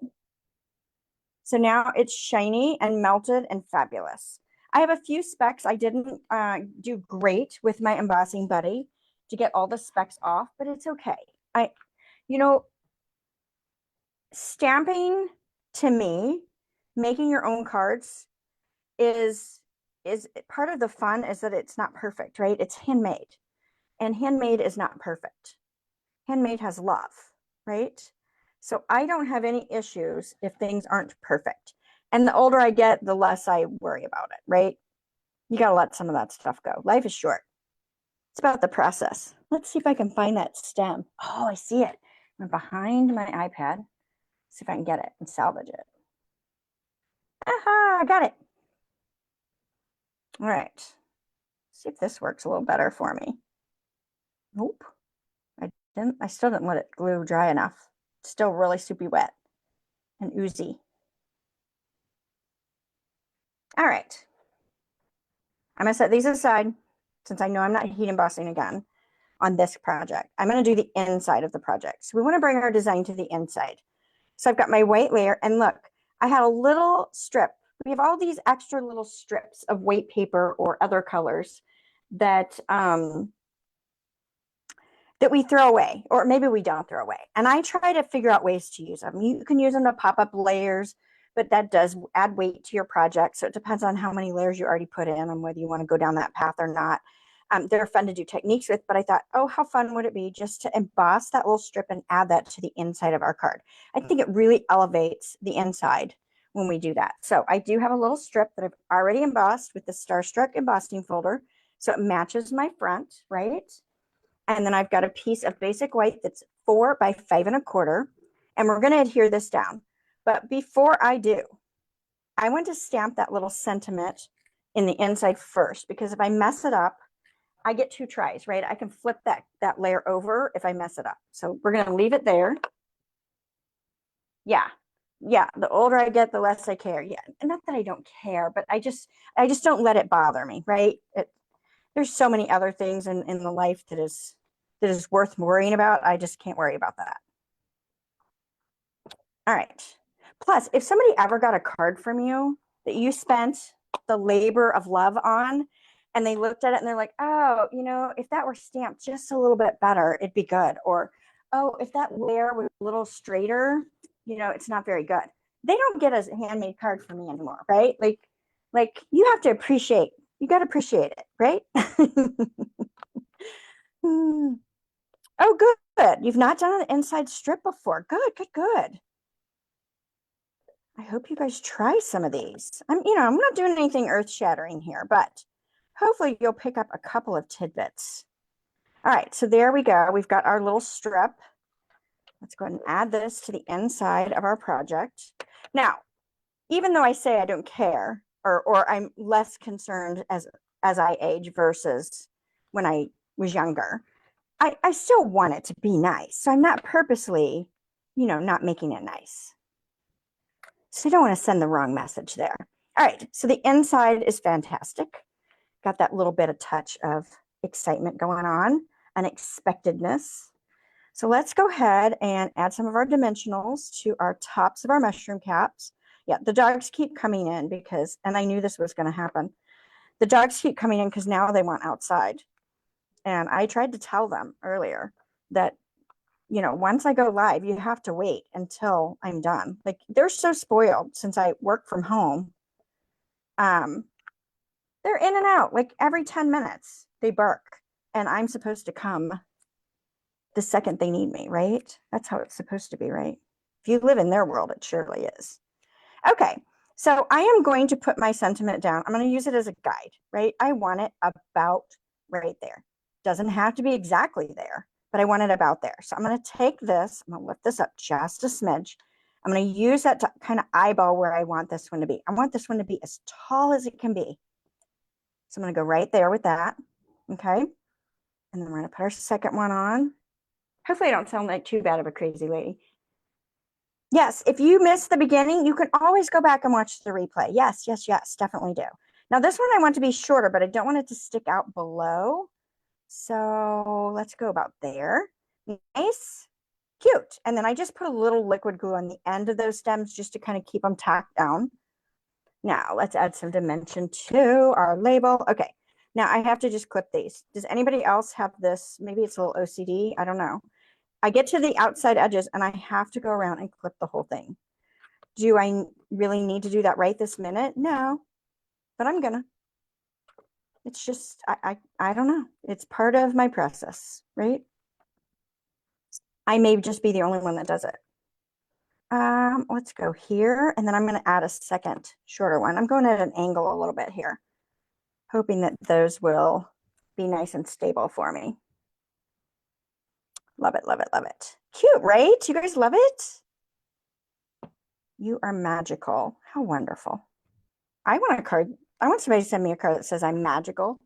A: So now it's shiny and melted and fabulous. I have a few specks I didn't do great with my embossing buddy, to get all the specks off, but it's okay. You know, stamping, to me, making your own cards is part of the fun is that it's not perfect, right? It's handmade, and handmade is not perfect. Handmade has love, right? So I don't have any issues if things aren't perfect. And the older I get, the less I worry about it, right? You got to let some of that stuff go. Life is short. It's about the process. Let's see if I can find that stem. Oh, I see it. I'm behind my iPad. See if I can get it and salvage it. Aha, I got it. All right. See if this works a little better for me. Nope. I still didn't let it glue dry enough. It's still really soupy wet and oozy. All right. I'm gonna set these aside since I know I'm not heat embossing again on this project. I'm gonna do the inside of the project. So we wanna bring our design to the inside. So I've got my white layer, and look, I had a little strip. We have all these extra little strips of white paper or other colors that that we throw away, or maybe we don't throw away. And I try to figure out ways to use them. You can use them to pop up layers, but that does add weight to your project. So it depends on how many layers you already put in and whether you want to go down that path or not. They're fun to do techniques with, but I thought, oh, how fun would it be just to emboss that little strip and add that to the inside of our card. I think it really elevates the inside when we do that. So I do have a little strip that I've already embossed with the Starstruck embossing folder. So it matches my front, right? And then I've got a piece of basic white that's 4 by 5 1/4. And we're going to adhere this down. But before I do, I want to stamp that little sentiment in the inside first, because if I mess it up, I get 2 tries, right? I can flip that layer over if I mess it up. So we're going to leave it there. Yeah. Yeah. The older I get, the less I care. Yeah. And not that I don't care, but I just don't let it bother me, right? There's so many other things in the life that is worth worrying about. I just can't worry about that. All right. Plus, if somebody ever got a card from you that you spent the labor of love on, and they looked at it and they're like, oh, you know, if that were stamped just a little bit better, it'd be good. Or, oh, if that layer was a little straighter, you know, it's not very good. They don't get a handmade card from me anymore, right? Like you have to appreciate, you got to appreciate it, right? Oh, good. You've not done an inside strip before. Good, good, good. I hope you guys try some of these. I'm not doing anything earth-shattering here, but hopefully you'll pick up a couple of tidbits. All right, so there we go. We've got our little strip. Let's go ahead and add this to the inside of our project. Now, even though I say I don't care, or I'm less concerned as I age versus when I was younger, I still want it to be nice. So I'm not purposely, not making it nice. So you don't want to send the wrong message there. All right, so the inside is fantastic. Got that little bit of touch of excitement going on, unexpectedness. So let's go ahead and add some of our dimensionals to our tops of our mushroom caps. Yeah, the dogs keep coming in because, and I knew this was going to happen. The dogs keep coming in because now they want outside. And I tried to tell them earlier that, once I go live, you have to wait until I'm done. Like, they're so spoiled since I work from home. They're in and out like every 10 minutes. They bark, and I'm supposed to come the second they need me, right? That's how it's supposed to be, right? If you live in their world, it surely is. Okay, so I am going to put my sentiment down. I'm going to use it as a guide, right? I want it about right there. Doesn't have to be exactly there, but I want it about there. So I'm going to take this, I'm going to lift this up just a smidge. I'm going to use that to kind of eyeball where I want this one to be. I want this one to be as tall as it can be. So I'm going to go right there with that. Okay. And then we're going to put our second one on. Hopefully I don't sound like too bad of a crazy lady. Yes, if you missed the beginning, you can always go back and watch the replay. Yes, yes, yes, definitely do. Now this one I want to be shorter, but I don't want it to stick out below. So let's go about there. Nice, cute. And then I just put a little liquid glue on the end of those stems just to kind of keep them tacked down. Now let's add some dimension to our label. Okay, Now I have to just clip these. Does anybody else have this? Maybe it's a little OCD. I don't know. I get to the outside edges and I have to go around and clip the whole thing. Do I really need to do that right this minute? No, but I'm gonna. It's just, I don't know. It's part of my process, right? I may just be the only one that does it. Let's go here, and then I'm going to add a second shorter one. I'm going at an angle a little bit here, hoping that those will be nice and stable for me. Love it, love it, love it. Cute, right? You guys love it? You are magical. How wonderful. I want a card. I want somebody to send me a card that says I'm magical.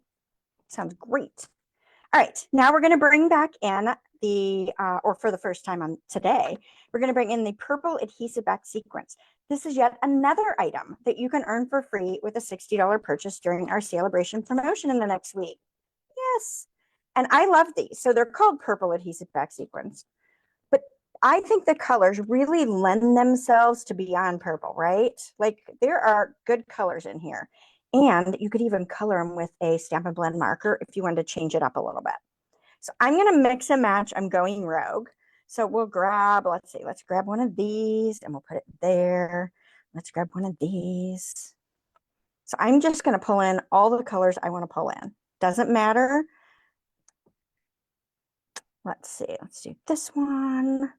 A: Sounds great. All right, now we're going to bring back in the, or for the first time on today, we're going to bring in the purple adhesive back sequence. This is yet another item that you can earn for free with a $60 purchase during our celebration promotion in the next week. Yes, and I love these. So they're called purple adhesive back sequence, but I think the colors really lend themselves to beyond purple, right? Like there are good colors in here. And you could even color them with a Stampin' Blend marker if you wanted to change it up a little bit. So I'm going to mix and match. I'm going rogue. So we'll grab, let's see, let's grab one of these and we'll put it there. Let's grab one of these. So I'm just going to pull in all the colors I want to pull in. Doesn't matter. Let's see, let's do this one.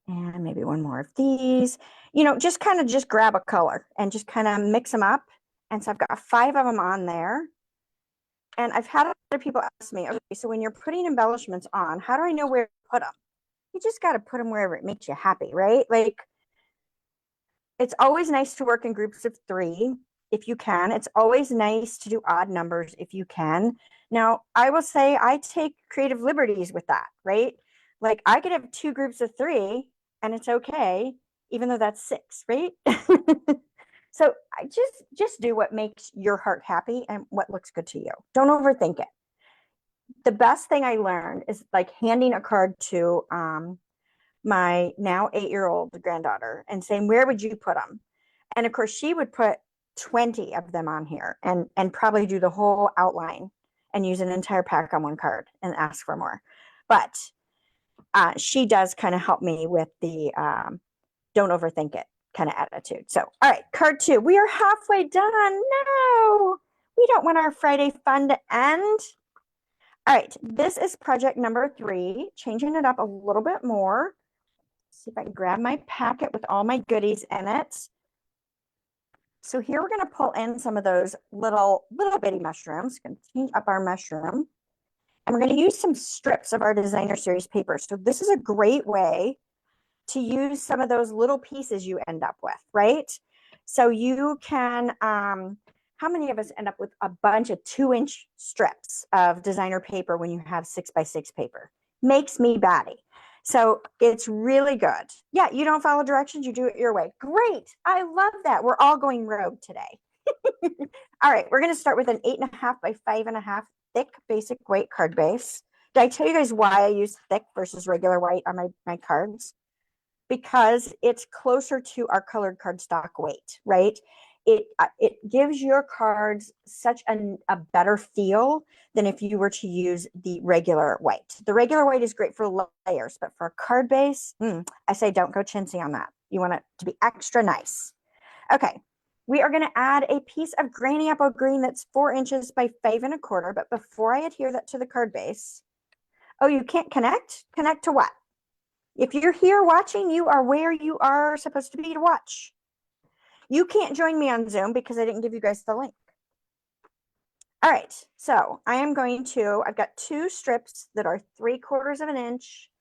A: And maybe one more of these. You know, just kind of just grab a color and just kind of mix them up. And so I've got 5 of them on there. And I've had other people ask me, okay, so when you're putting embellishments on, how do I know where to put them? You just got to put them wherever it makes you happy, right? Like, it's always nice to work in groups of 3 if you can. It's always nice to do odd numbers if you can. Now, I will say I take creative liberties with that, right? Like, I could have 2 groups of 3 and it's okay, even though that's 6, right? So I just do what makes your heart happy and what looks good to you. Don't overthink it. The best thing I learned is like handing a card to my now 8-year-old granddaughter and saying, where would you put them? And of course, she would put 20 of them on here and probably do the whole outline and use an entire pack on one card and ask for more. But she does kind of help me with the don't overthink it kind of attitude. So, all right, card 2. We are halfway done. No, we don't want our Friday fun to end. All right, this is project number 3, changing it up a little bit more. Let's see if I can grab my packet with all my goodies in it. So here we're going to pull in some of those little bitty mushrooms. Going to change up our mushroom. And we're going to use some strips of our designer series paper. So this is a great way to use some of those little pieces you end up with, right? So you can, how many of us end up with a bunch of 2-inch strips of designer paper when you have 6x6 paper? Makes me batty. So it's really good. Yeah, you don't follow directions, you do it your way. Great, I love that. We're all going rogue today. All right, we're gonna start with an 8.5 by 5.5 thick basic white card base. Did I tell you guys why I use thick versus regular white on my cards? Because it's closer to our colored cardstock weight, right? It gives your cards such a better feel than if you were to use the regular white. The regular white is great for layers, but for a card base, I say don't go chintzy on that. You want it to be extra nice. Okay, we are gonna add a piece of granny apple green that's 4 inches by 5.25, but before I adhere that to the card base, oh, you can't connect? Connect to what? If you're here watching, you are where you are supposed to be to watch. You can't join me on Zoom because I didn't give you guys the link. All right, so I am going to, I've got 2 strips that are 3/4 inch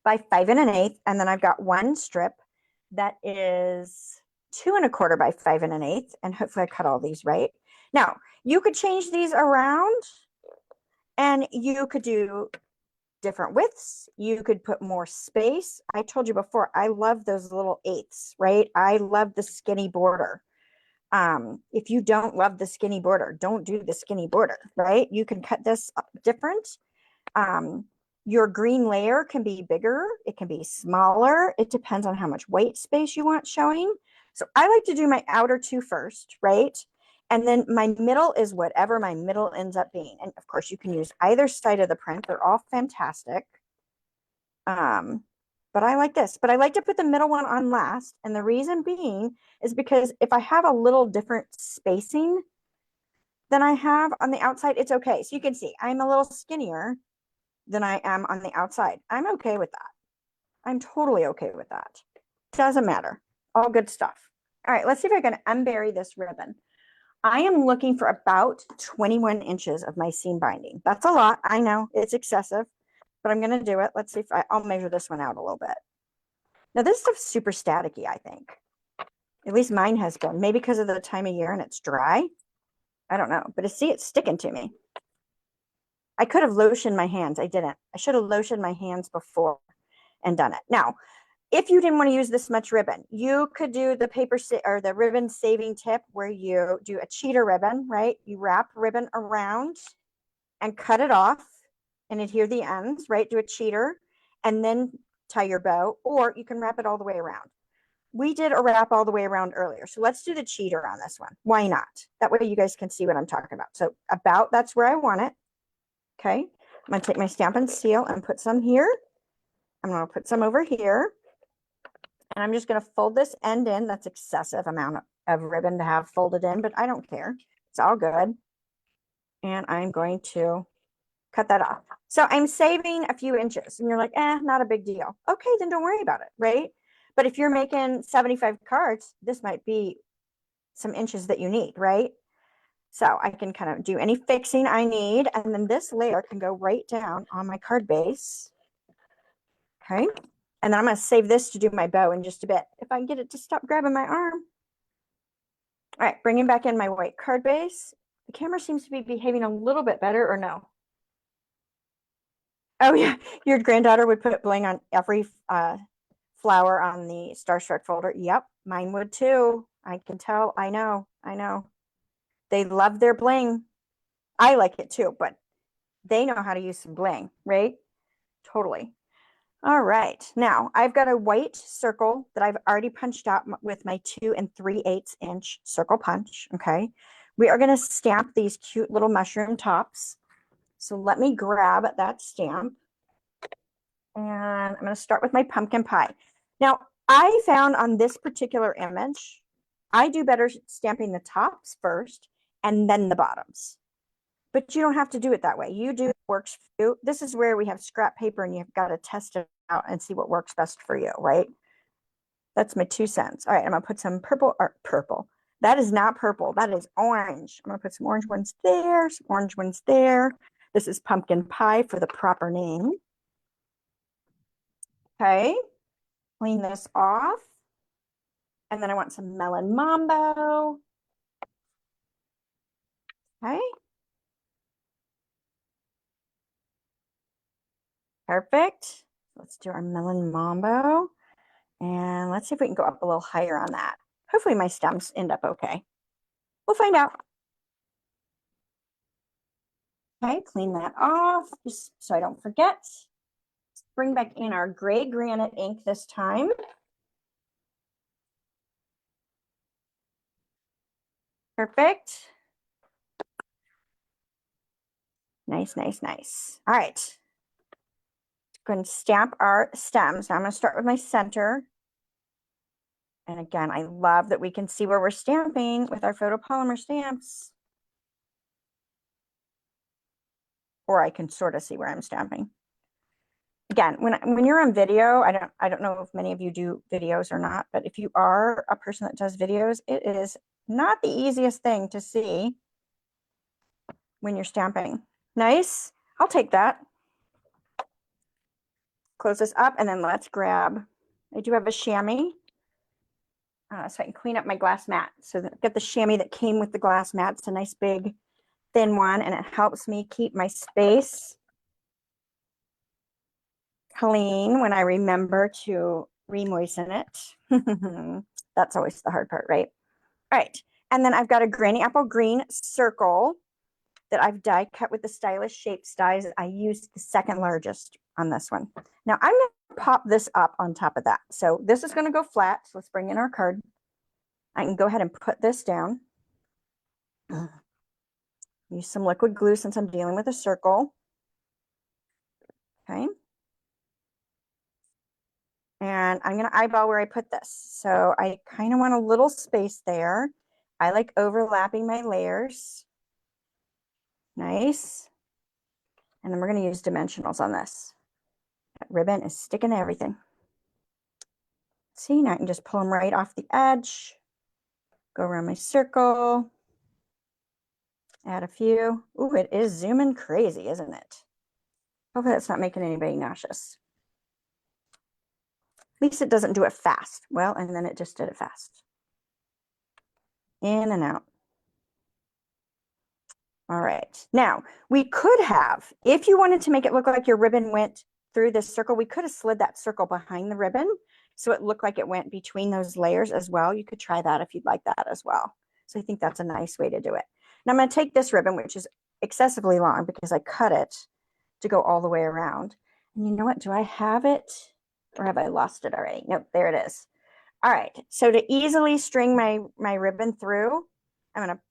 A: by 5 1/8, and then I've got 1 strip that is 2 1/4 by 5 1/8, and hopefully I cut all these right. Now, you could change these around and you could do different widths. You could put more space. I told you before, I love those little 8ths, right? I love the skinny border. If you don't love the skinny border, don't do the skinny border, right? You can cut this up different. Your green layer can be bigger. It can be smaller. It depends on how much white space you want showing. So I like to do my outer 2 first, right? And then my middle is whatever my middle ends up being. And of course you can use either side of the print. They're all fantastic. But I like this, but I like to put the middle one on last. And the reason being is because if I have a little different spacing than I have on the outside, it's okay. So you can see I'm a little skinnier than I am on the outside. I'm okay with that. I'm totally okay with that. Doesn't matter. All good stuff. All right, let's see if I can unbury this ribbon. I am looking for about 21 inches of my seam binding. That's a lot. I know it's excessive, but I'm going to do it. Let's see if I'll measure this one out a little bit. Now this stuff's super staticky, I think. At least mine has been. Maybe because of the time of year and it's dry. I don't know, but see, it's sticking to me. I could have lotioned my hands. I didn't. I should have lotioned my hands before and done it. Now, if you didn't want to use this much ribbon, you could do the paper or the ribbon saving tip where you do a cheater ribbon, right? You wrap ribbon around and cut it off and adhere the ends, right? Do a cheater and then tie your bow, or you can wrap it all the way around. We did a wrap all the way around earlier. So let's do the cheater on this one. Why not? That way you guys can see what I'm talking about. So about that's where I want it. Okay. I'm going to take my Stampin' Seal and put some here. I'm going to put some over here. And I'm just going to fold this end in. That's excessive amount of ribbon to have folded in, but I don't care. It's all good. And I'm going to cut that off. So I'm saving a few inches and you're like, not a big deal. Okay, then don't worry about it, right? But if you're making 75 cards, this might be some inches that you need, right? So I can kind of do any fixing I need. And then this layer can go right down on my card base. Okay. And then I'm going to save this to do my bow in just a bit. If I can get it to stop grabbing my arm. All right, bringing back in my white card base. The camera seems to be behaving a little bit better, or no? Oh yeah, your granddaughter would put bling on every flower on the Starstruck folder. Yep, mine would too. I can tell. I know. They love their bling. I like it too, but they know how to use some bling, right? Totally. All right, now I've got a white circle that I've already punched out with my 2 3/8 inch circle punch, okay? We are gonna stamp these cute little mushroom tops. So let me grab that stamp. And I'm gonna start with my pumpkin pie. Now, I found on this particular image, I do better stamping the tops first and then the bottoms. But you don't have to do it that way. You do what works for you. This is where we have scrap paper and you've got to test it out and see what works best for you, right? That's my 2 cents. All right, I'm gonna put some purple. That is not purple, that is orange. I'm gonna put some orange ones there, some orange ones there. This is pumpkin pie for the proper name. Okay, clean this off. And then I want some melon mambo. Okay. Perfect. Let's do our melon mambo. And let's see if we can go up a little higher on that. Hopefully my stems end up okay. We'll find out. Okay, clean that off just so I don't forget. Let's bring back in our gray granite ink this time. Perfect. Nice. All right. Go and stamp our stems. Now I'm going to start with my center. And again, I love that we can see where we're stamping with our photopolymer stamps. Or I can sort of see where I'm stamping. Again, when you're on video, I don't know if many of you do videos or not, but if you are a person that does videos, it is not the easiest thing to see when you're stamping. Nice. I'll take that. Close this up and then let's grab, I do have a chamois. So I can clean up my glass mat. So get the chamois that came with the glass mat. It's a nice big thin one and it helps me keep my space clean when I remember to re-moisten it. That's always the hard part, right? All right. And then I've got a granny apple green circle that I've die cut with the Stylish Shapes dies. I used the second largest on this one. Now I'm going to pop this up on top of that. So this is going to go flat. So let's bring in our card. I can go ahead and put this down. Use some liquid glue since I'm dealing with a circle. Okay. And I'm going to eyeball where I put this. So I kind of want a little space there. I like overlapping my layers. Nice. And then we're going to use dimensionals on this. That ribbon is sticking to everything. See, now I can just pull them right off the edge. Go around my circle. Add a few. Ooh, it is zooming crazy, isn't it? Hopefully that's not making anybody nauseous. At least it doesn't do it fast. Well, and then it just did it fast. In and out. All right. Now, we could have, if you wanted to make it look like your ribbon went through this circle, we could have slid that circle behind the ribbon so it looked like it went between those layers as well. You could try that if you'd like that as well. So I think that's a nice way to do it. Now I'm going to take this ribbon, which is excessively long because I cut it to go all the way around. And you know what? Do I have it or have I lost it already? Nope, there it is. All right. So to easily string my ribbon through,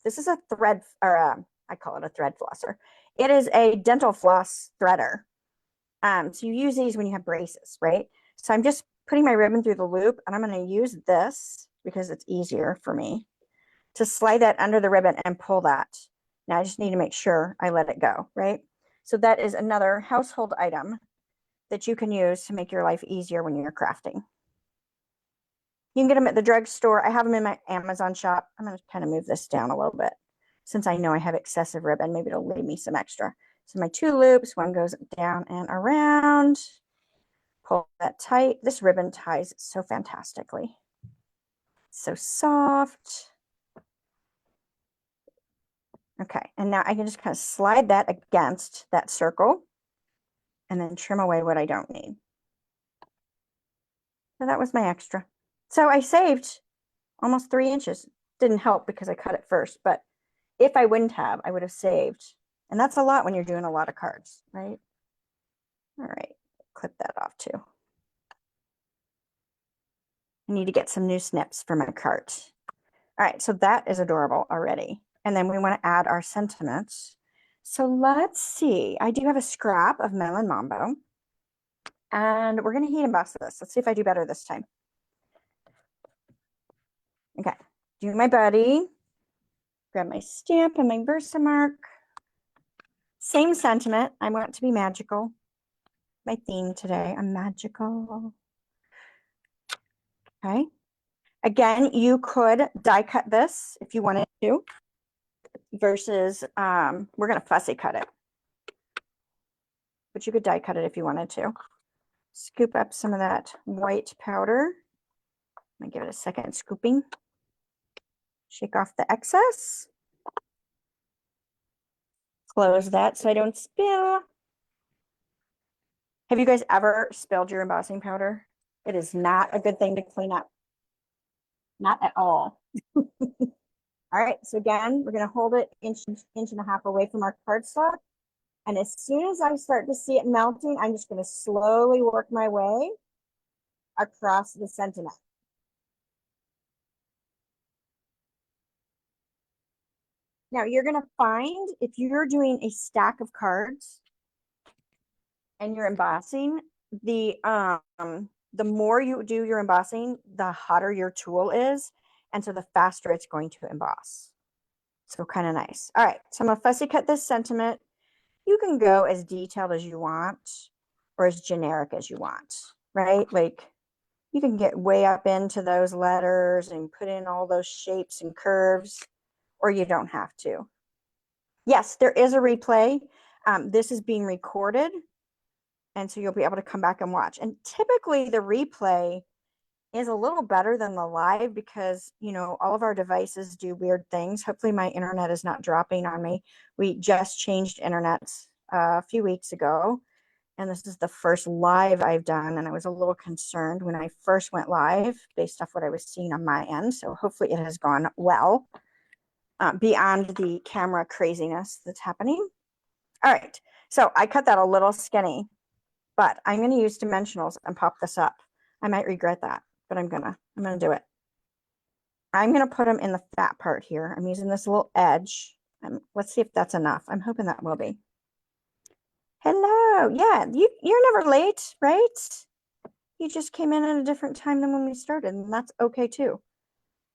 A: this is a thread, or I call it a thread flosser. It is a dental floss threader. So you use these when you have braces, right? So I'm just putting my ribbon through the loop, and I'm going to use this because it's easier for me to slide that under the ribbon and pull that. Now I just need to make sure I let it go, right? So that is another household item that you can use to make your life easier when you're crafting. You can get them at the drugstore. I have them in my Amazon shop. I'm going to kind of move this down a little bit since I know I have excessive ribbon. Maybe it'll leave me some extra. So my 2 loops, one goes down and around. Pull that tight. This ribbon ties so fantastically. So soft. Okay, and now I can just kind of slide that against that circle and then trim away what I don't need. So that was my extra. So I saved almost 3 inches. Didn't help because I cut it first, but if I wouldn't have, I would have saved. And that's a lot when you're doing a lot of cards, right? All right, clip that off too. I need to get some new snips for my cart. All right, so that is adorable already. And then we want to add our sentiments. So let's see. I do have a scrap of Melon Mambo. And we're going to heat emboss this. Let's see if I do better this time. Okay, do my buddy. Grab my stamp and my Versamark. Same sentiment. I want it to be magical. My theme today, I'm magical. Okay. Again, you could die cut this if you wanted to, versus we're going to fussy cut it. But you could die cut it if you wanted to. Scoop up some of that white powder. I'm going to give it a second scooping. Shake off the excess. Close that so I don't spill. Have you guys ever spilled your embossing powder? It is not a good thing to clean up. Not at all. All right, so again, we're going to hold it inch and a half away from our cardstock. And as soon as I start to see it melting, I'm just going to slowly work my way across the sentiment. Now you're going to find if you're doing a stack of cards and you're embossing, the more you do your embossing, the hotter your tool is. And so the faster it's going to emboss. So kind of nice. All right, so I'm gonna fussy cut this sentiment. You can go as detailed as you want or as generic as you want, right? Like you can get way up into those letters and put in all those shapes and curves, or you don't have to. Yes, there is a replay. This is being recorded, and so you'll be able to come back and watch. And typically the replay is a little better than the live because, you know, all of our devices do weird things. Hopefully my internet is not dropping on me. We just changed internets a few weeks ago, and this is the first live I've done, and I was a little concerned when I first went live based off what I was seeing on my end. So hopefully it has gone well beyond the camera craziness that's happening. All right, so I cut that a little skinny, but I'm going to use dimensionals and pop this up. I might regret that, but I'm gonna do it. I'm going to put them in the fat part here. I'm using this little edge. Let's see if that's enough. I'm hoping that will be. Hello. Yeah, you're never late, right? You just came in at a different time than when we started, and that's okay too.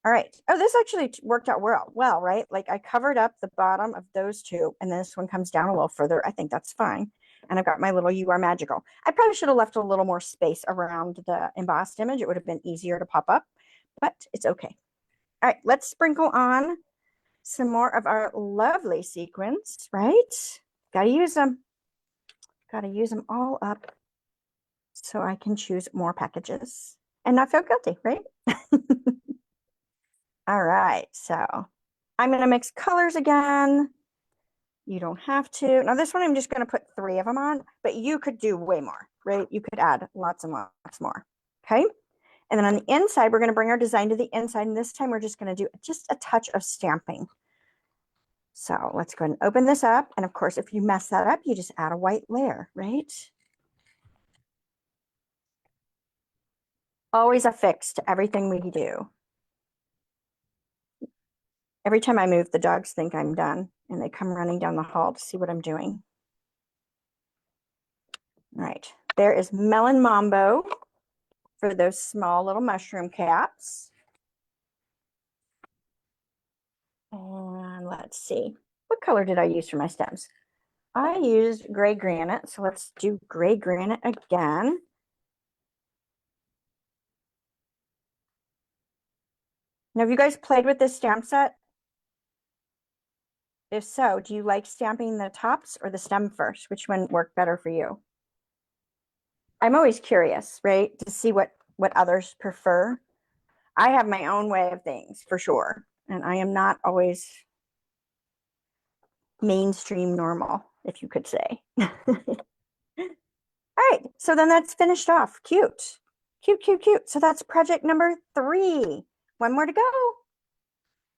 A: All right. Oh, this actually worked out well, right? Like I covered up the bottom of those two, and this one comes down a little further. I think that's fine. And I've got my little "You Are Magical." I probably should have left a little more space around the embossed image. It would have been easier to pop up, but it's okay. All right, let's sprinkle on some more of our lovely sequins, right? Gotta use them. Gotta use them all up so I can choose more packages and not feel guilty, right? All right, so I'm going to mix colors again. You don't have to. Now this one, I'm just going to put 3 of them on, but you could do way more, right? You could add lots and lots more. Okay. And then on the inside, we're going to bring our design to the inside. And this time we're just going to do just a touch of stamping. So let's go ahead and open this up. And of course, if you mess that up, you just add a white layer, right? Always a fix to everything we do. Every time I move, the dogs think I'm done and they come running down the hall to see what I'm doing. All right, there is Melon Mambo for those small little mushroom caps. And let's see, what color did I use for my stems? I used gray granite, so let's do gray granite again. Now, have you guys played with this stamp set? If so, do you like stamping the tops or the stem first? Which one worked better for you? I'm always curious, right, to see what others prefer. I have my own way of things for sure, and I am not always mainstream normal, if you could say. All right, so then that's finished off. Cute, cute, cute, cute. So that's project number 3. One more to go.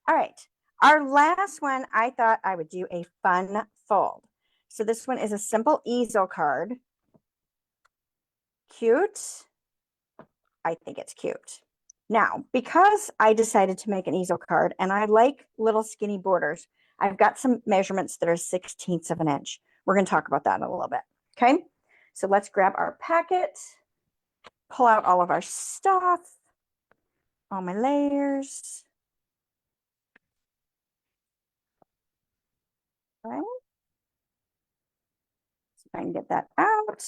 A: All right, our last one, I thought I would do a fun fold. So this one is a simple easel card. Cute. I think it's cute. Now, because I decided to make an easel card and I like little skinny borders, I've got some measurements that are 1/16 of an inch. We're going to talk about that in a little bit. Okay, so let's grab our packet, pull out all of our stuff, all my layers. Okay. So I can get that out.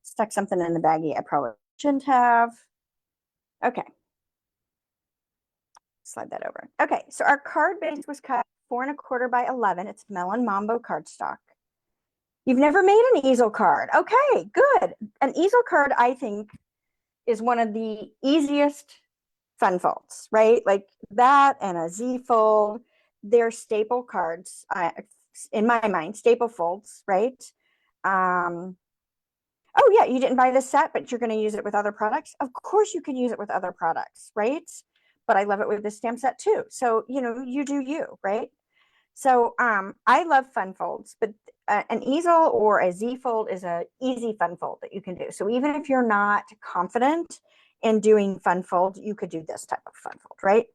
A: Stuck something in the baggie I probably shouldn't have. Okay. Slide that over. Okay, so our card base was cut 4 1/4 by 11. It's Melon Mambo cardstock. You've never made an easel card. Okay, good. An easel card, I think, is one of the easiest fun folds, right? Like that and a Z fold. They're staple cards, in my mind, staple folds, right? Oh yeah, you didn't buy this set, but you're going to use it with other products. Of course you can use it with other products, right? But I love it with this stamp set too. So, you know, you do you, right? So I love fun folds, but an easel or a Z fold is a easy fun fold that you can do. So even if you're not confident in doing fun fold, you could do this type of fun fold, right?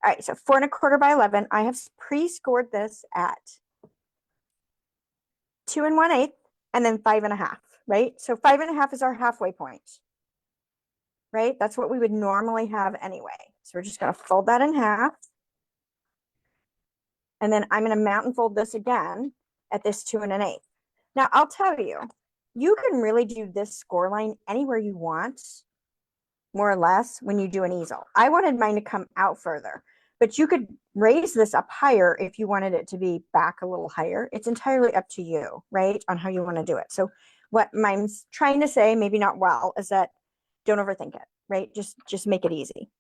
A: All right, so 4 1/4 by 11. I have pre-scored this at 2 1/8 and then 5 1/2, right? So 5 1/2 is our halfway point, right? That's what we would normally have anyway. So we're just going to fold that in half. And then I'm going to mountain fold this again at this 2 1/8. Now I'll tell you, you can really do this score line anywhere you want, more or less, when you do an easel. I wanted mine to come out further, but you could raise this up higher if you wanted it to be back a little higher. It's entirely up to you, right, on how you want to do it. So what mine's trying to say, maybe not well, is that don't overthink it, right? Just make it easy.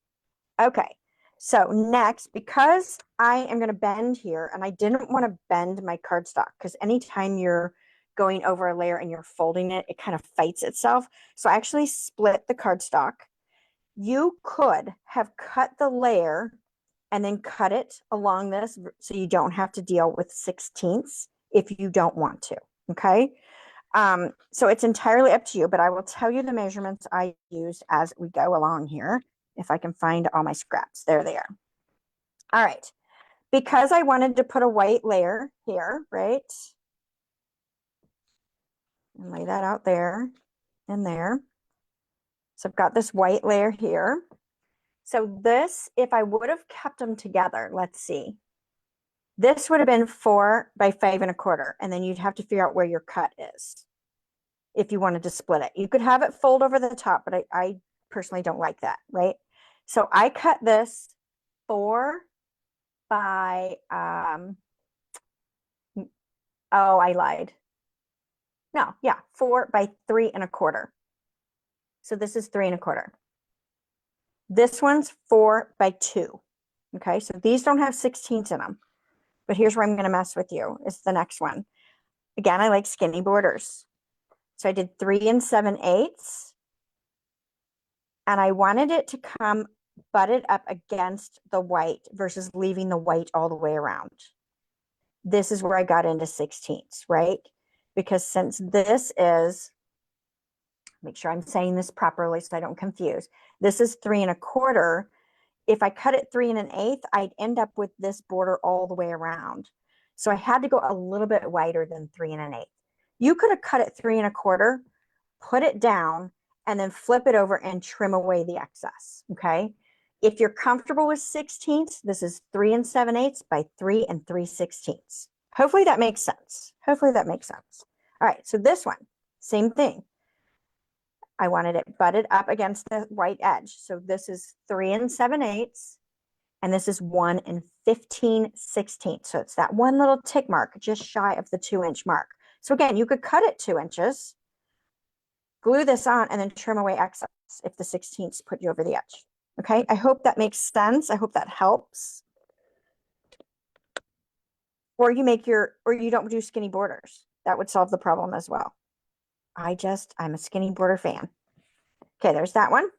A: Okay. So next, because I am going to bend here, and I didn't want to bend my cardstock because anytime you're going over a layer and you're folding it, it kind of fights itself. So I actually split the cardstock. You could have cut the layer and then cut it along this so you don't have to deal with 1/16 if you don't want to. Okay. So it's entirely up to you, but I will tell you the measurements I used as we go along here. If I can find all my scraps. There they are. All right. Because I wanted to put a white layer here, right? And lay that out there and there. So I've got this white layer here. So this, if I would have kept them together, let's see. This would have been 4 by 5 1/4. And then you'd have to figure out where your cut is if you wanted to split it. You could have it fold over the top, but I personally don't like that, right? So I cut this 4 by, oh, I lied. No, yeah, 4 by 3 1/4. So this is 3 1/4. This one's 4 by 2. Okay, so these don't have 16ths in them. But here's where I'm going to mess with you, is the next one. Again, I like skinny borders. So I did 3 7/8. And I wanted it to come butted up against the white versus leaving the white all the way around. This is where I got into 16ths, right? Because since this is, make sure I'm saying this properly so I don't confuse. This is 3 1/4. If I cut it 3 1/8, I'd end up with this border all the way around. So I had to go a little bit wider than 3 1/8. You could have cut it 3 1/4, put it down, and then flip it over and trim away the excess. Okay. If you're comfortable with 16ths, this is 3 7/8 by 3 3/16. Hopefully that makes sense. Hopefully that makes sense. All right. So this one, same thing. I wanted it butted up against the white edge. So this is 3 7/8, and this is 1 15/16. So it's that one little tick mark just shy of the 2-inch mark. So again, you could cut it 2 inches, glue this on, and then trim away excess if the 16ths put you over the edge. Okay, I hope that makes sense. I hope that helps. Or you make or you don't do skinny borders. That would solve the problem as well. I'm a skinny border fan. Okay, there's that one.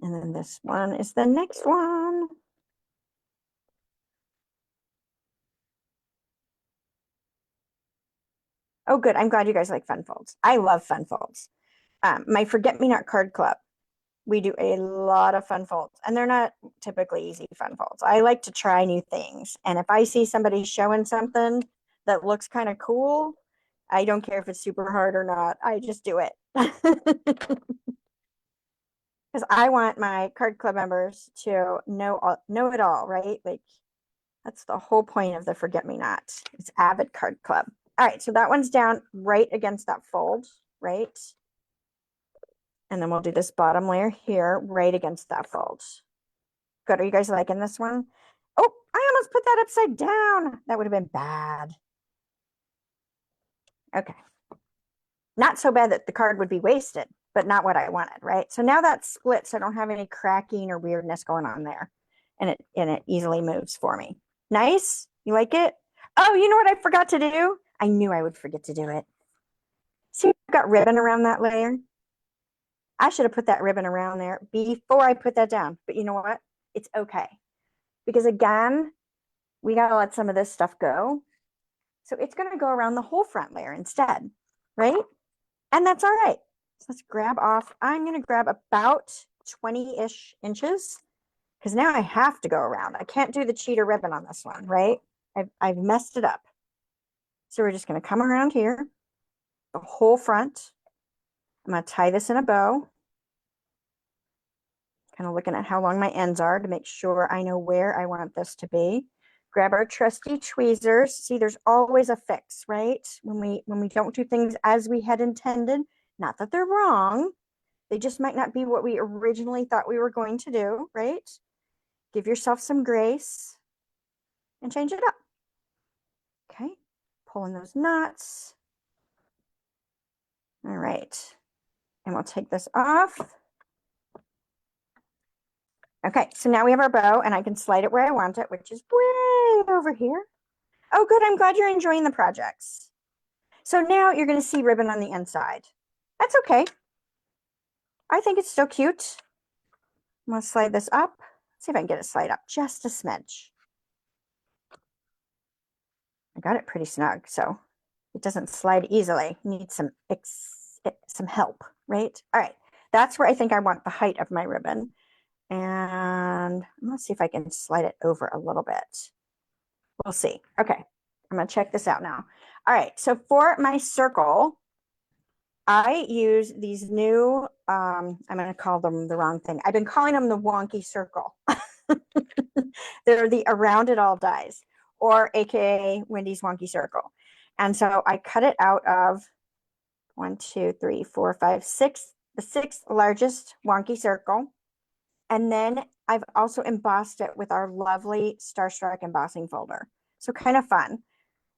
A: And then this one is the next one. Oh, good. I'm glad you guys like fun folds. I love fun folds. My Forget-Me-Not card club, we do a lot of fun folds, and they're not typically easy fun folds. I like to try new things. And if I see somebody showing something that looks kind of cool, I don't care if it's super hard or not. I just do it. Because I want my card club members to know it all, right? Like, that's the whole point of the Forget Me Not. It's Avid Card Club. All right, so that one's down right against that fold, right? And then we'll do this bottom layer here, right against that fold. Good. Are you guys liking this one? Oh, I almost put that upside down. That would have been bad. Okay. Not so bad that the card would be wasted, but not what I wanted, right? So now that's split, so I don't have any cracking or weirdness going on there. And it easily moves for me. Nice? You like it? Oh, you know what I forgot to do? I knew I would forget to do it. See, I've got ribbon around that layer. I should have put that ribbon around there before I put that down. But you know what? It's okay. Because again, we got to let some of this stuff go. So it's going to go around the whole front layer instead, right? And that's all right. So let's grab off. I'm going to grab about 20-ish inches because now I have to go around. I can't do the cheater ribbon on this one, right? I've messed it up. So we're just going to come around here, the whole front. I'm going to tie this in a bow. Kind of looking at how long my ends are to make sure I know where I want this to be. Grab our trusty tweezers. See, there's always a fix, right? When we don't do things as we had intended, not that they're wrong, they just might not be what we originally thought we were going to do, right? Give yourself some grace and change it up. Okay, pulling those knots. All right, and we'll take this off. Okay, so now we have our bow, and I can slide it where I want it, which is way over here. Oh, good. I'm glad you're enjoying the projects. So now you're going to see ribbon on the inside. That's okay. I think it's still cute. I'm going to slide this up. See if I can get it slide up just a smidge. I got it pretty snug, so it doesn't slide easily. Need some help, right? All right. That's where I think I want the height of my ribbon. And let's see if I can slide it over a little bit. We'll see. Okay, I'm gonna check this out now. All right, so for my circle, I use these new, I'm gonna call them the wrong thing. I've been calling them the wonky circle. They're the around it all dies, or AKA Wendy's wonky circle. And so I cut it out of 1, 2, 3, 4, 5, 6, the sixth largest wonky circle. And then I've also embossed it with our lovely Starstruck embossing folder. So kind of fun.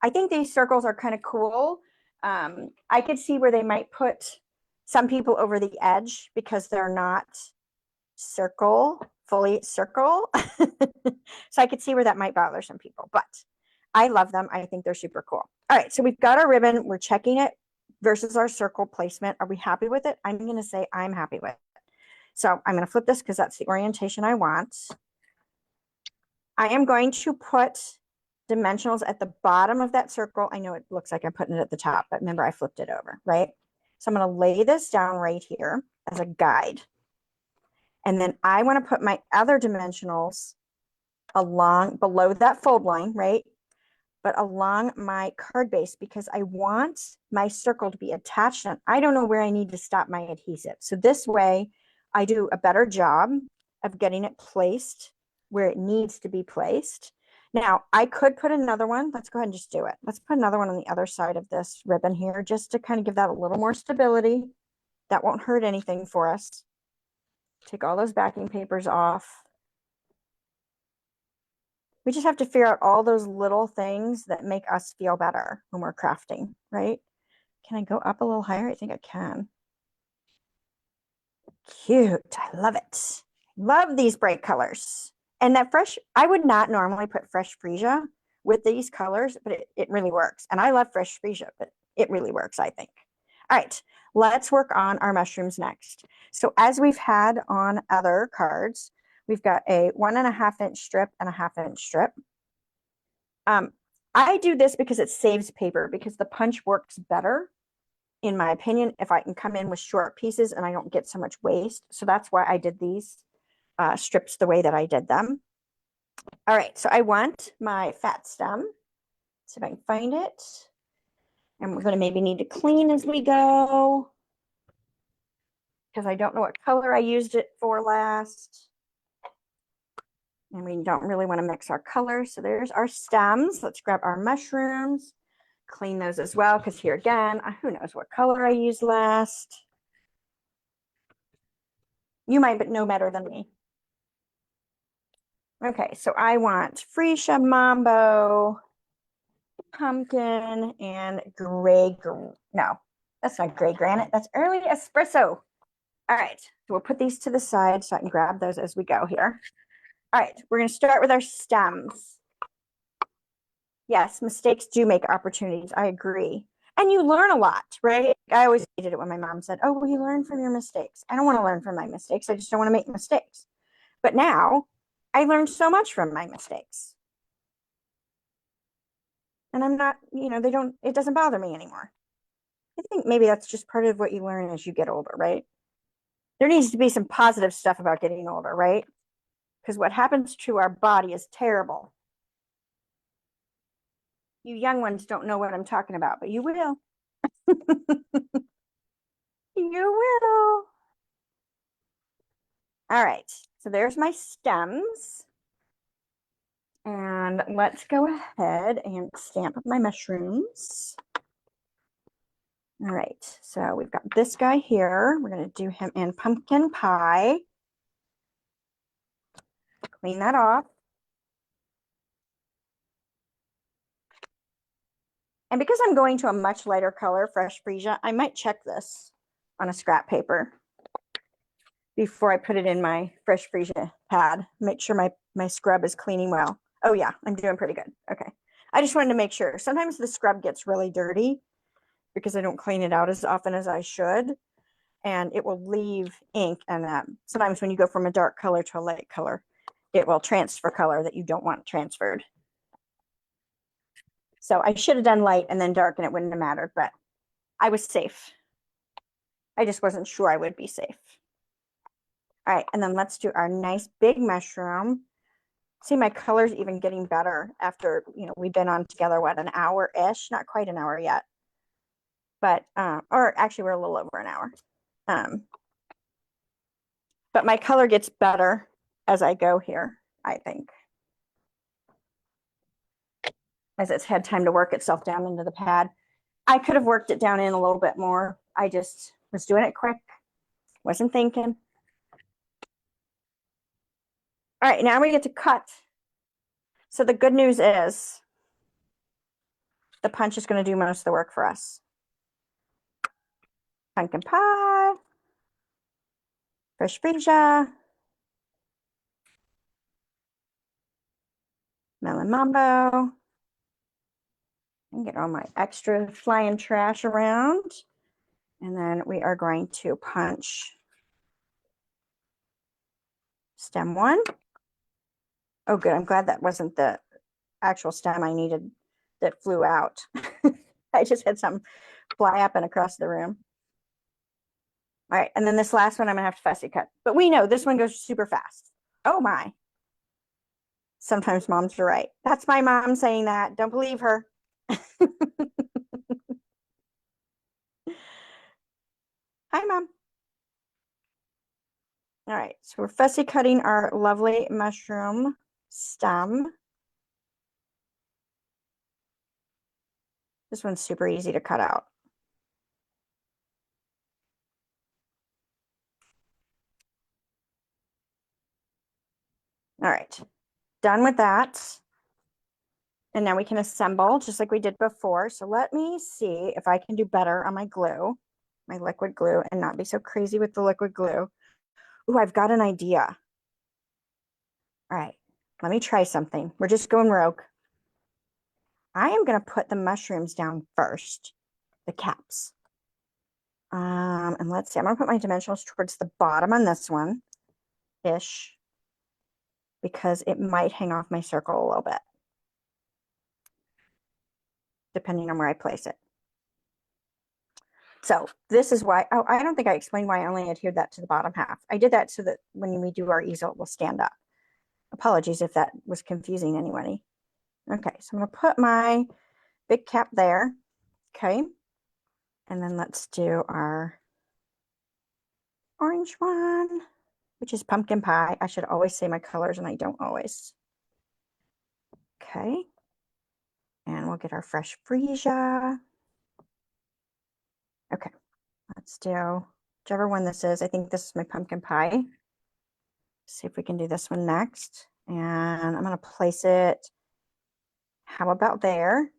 A: I think these circles are kind of cool. I could see where they might put some people over the edge because they're not fully circle. So I could see where that might bother some people, but I love them. I think they're super cool. All right, so we've got our ribbon. We're checking it versus our circle placement. Are we happy with it? I'm going to say I'm happy with it. So I'm going to flip this because that's the orientation I want. I am going to put dimensionals at the bottom of that circle. I know it looks like I'm putting it at the top, but remember I flipped it over, right? So I'm going to lay this down right here as a guide. And then I want to put my other dimensionals along below that fold line, right? But along my card base because I want my circle to be attached and I don't know where I need to stop my adhesive. So this way I do a better job of getting it placed where it needs to be placed. Now I could put another one. Let's go ahead and just do it. Let's put another one on the other side of this ribbon here just to kind of give that a little more stability. That won't hurt anything for us. Take all those backing papers off. We just have to figure out all those little things that make us feel better when we're crafting, right? Can I go up a little higher? I think I can. Cute. I love it. Love these bright colors. And that fresh, I would not normally put fresh freesia with these colors, but it really works. And I love fresh freesia, but it really works, I think. All right, let's work on our mushrooms next. So as we've had on other cards, we've got a 1.5 inch strip and a 1/2 inch strip. I do this because it saves paper because the punch works better, in my opinion, if I can come in with short pieces and I don't get so much waste. So that's why I did these strips the way that I did them. All right, so I want my fat stem. See if I can find it. And we're going to maybe need to clean as we go because I don't know what color I used it for last. And we don't really want to mix our colors. So there's our stems. Let's grab our mushrooms, clean those as well, because here again, who knows what color I used last. You might know better than me. Okay, so I want freesia, mambo, pumpkin, and no, that's not gray granite. That's early espresso. All right, so we'll put these to the side so I can grab those as we go here. All right, we're going to start with our stems. Yes, mistakes do make opportunities. I agree. And you learn a lot, right? I always hated it when my mom said, oh, well, you learn from your mistakes. I don't want to learn from my mistakes. I just don't want to make mistakes. But now I learned so much from my mistakes. And I'm not, it doesn't bother me anymore. I think maybe that's just part of what you learn as you get older, right? There needs to be some positive stuff about getting older, right? Because what happens to our body is terrible. You young ones don't know what I'm talking about, but you will. You will. All right, so there's my stems. And let's go ahead and stamp my mushrooms. All right, so we've got this guy here. We're going to do him in pumpkin pie. Clean that off. And because I'm going to a much lighter color, fresh freesia, I might check this on a scrap paper before I put it in my fresh freesia pad. Make sure my scrub is cleaning well. Oh yeah, I'm doing pretty good. Okay. I just wanted to make sure. Sometimes the scrub gets really dirty because I don't clean it out as often as I should. And it will leave ink. And sometimes when you go from a dark color to a light color, it will transfer color that you don't want transferred. So I should have done light and then dark and it wouldn't have mattered, but I was safe. I just wasn't sure I would be safe. All right, and then let's do our nice big mushroom. See, my color's even getting better after, we've been on together, what, an hour-ish? Not quite an hour yet. But, or actually we're a little over an hour. But my color gets better as I go here, I think. As it's had time to work itself down into the pad. I could have worked it down in a little bit more. I just was doing it quick. Wasn't thinking. All right, now we get to cut. So the good news is the punch is going to do most of the work for us. Pumpkin pie, fresh freesia, melon mambo, and get all my extra flying trash around. And then we are going to punch stem 1. Oh, good. I'm glad that wasn't the actual stem I needed that flew out. I just had some fly up and across the room. All right, and then this last one I'm gonna have to fussy cut. But we know this one goes super fast. Oh my. Sometimes moms are right. That's my mom saying that. Don't believe her. Hi, Mom. All right, so we're fussy cutting our lovely mushroom stem. This one's super easy to cut out. All right, done with that. And now we can assemble just like we did before. So let me see if I can do better on my glue, my liquid glue, and not be so crazy with the liquid glue. Ooh, I've got an idea. All right, let me try something. We're just going rogue. I am going to put the mushrooms down first, the caps. And let's see, I'm going to put my dimensionals towards the bottom on this one-ish because it might hang off my circle a little bit, depending on where I place it. So this is why, oh, I don't think I explained why I only adhered that to the bottom half. I did that so that when we do our easel, it will stand up. Apologies if that was confusing anybody. Okay, so I'm going to put my big cap there. Okay. And then let's do our orange one, which is pumpkin pie. I should always say my colors and I don't always. Okay. And we'll get our fresh freesia. Okay. Let's do whichever one this is. I think this is my pumpkin pie. See if we can do this one next. And I'm going to place it. How about there?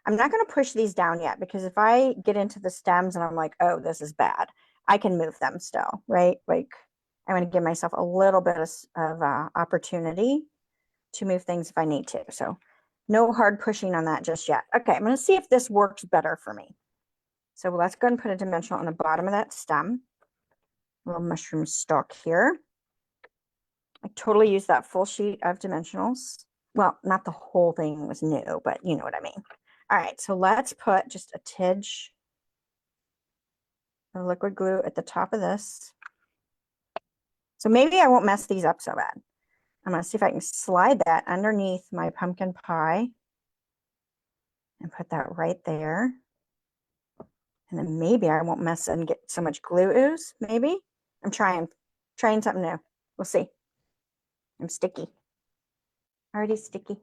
A: I'm not going to push these down yet because if I get into the stems and I'm like, oh, this is bad, I can move them still, right? Like I'm going to give myself a little bit of opportunity to move things if I need to. So no hard pushing on that just yet. Okay, I'm going to see if this works better for me. So let's go ahead and put a dimensional on the bottom of that stem. A little mushroom stalk here. I totally used that full sheet of dimensionals. Well, not the whole thing was new, but you know what I mean. All right, so let's put just a tidge of liquid glue at the top of this. So maybe I won't mess these up so bad. I'm going to see if I can slide that underneath my pumpkin pie and put that right there. And then maybe I won't mess and get so much glue ooze. Maybe. I'm trying something new. We'll see. I'm sticky. Already sticky.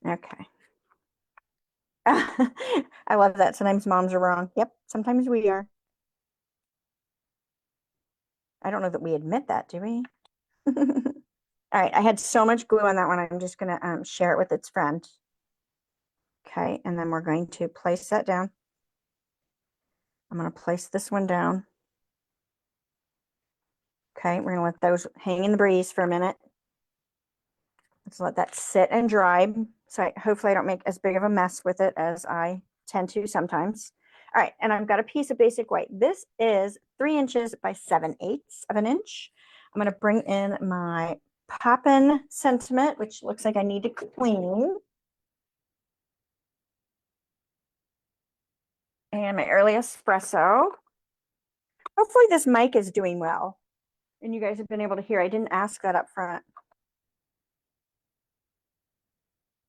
A: Okay. I love that. Sometimes moms are wrong. Yep, sometimes we are. I don't know that we admit that, do we? All right, I had so much glue on that one. I'm just going to share it with its friend. Okay, and then we're going to place that down. I'm going to place this one down. Okay, we're going to let those hang in the breeze for a minute. Let's let that sit and dry. So hopefully I don't make as big of a mess with it as I tend to sometimes. All right, and I've got a piece of basic white. This is 3 inches by 7/8 of an inch. I'm going to bring in my Poppin' Sentiment, which looks like I need to clean. And my early espresso. Hopefully this mic is doing well and you guys have been able to hear. I didn't ask that up front.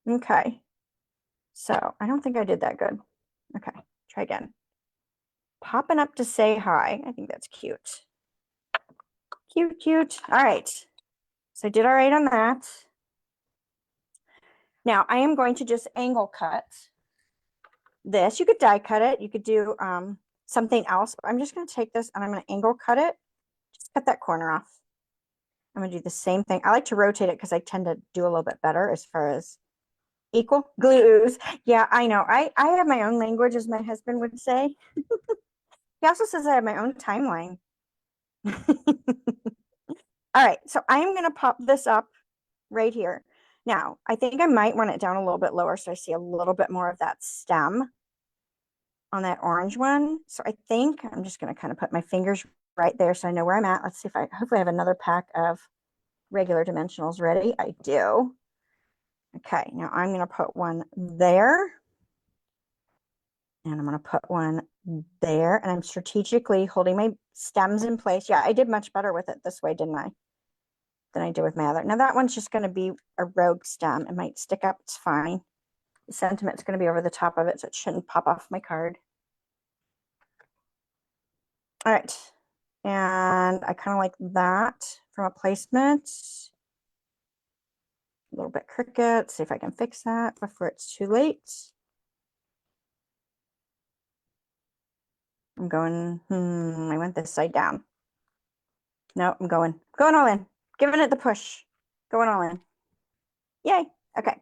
A: Okay. So I don't think I did that good. Okay, try again. Popping up to say hi. I think that's cute. Cute, cute. All right. So I did all right on that. Now I am going to just angle cut this. You could die cut it. You could do something else. But I'm just going to take this and I'm going to angle cut it. Just cut that corner off. I'm going to do the same thing. I like to rotate it because I tend to do a little bit better as far as equal glues. Yeah, I know. I have my own language, as my husband would say. He also says I have my own timeline. All right, so I'm going to pop this up right here. Now, I think I might want it down a little bit lower so I see a little bit more of that stem on that orange one. So I think I'm just going to kind of put my fingers right there so I know where I'm at. Let's see if hopefully I have another pack of regular dimensionals ready. I do. Okay, now I'm going to put one there. And I'm going to put one there. And I'm strategically holding my stems in place. Yeah, I did much better with it this way, didn't I? Than I did with my other. Now that one's just going to be a rogue stem. It might stick up. It's fine. The sentiment's going to be over the top of it, so it shouldn't pop off my card. All right. And I kind of like that from a placement. A little bit crooked. See if I can fix that before it's too late. I'm going, I went this side down. No, I'm going all in. Giving it the push. Going all in. Yay. Okay.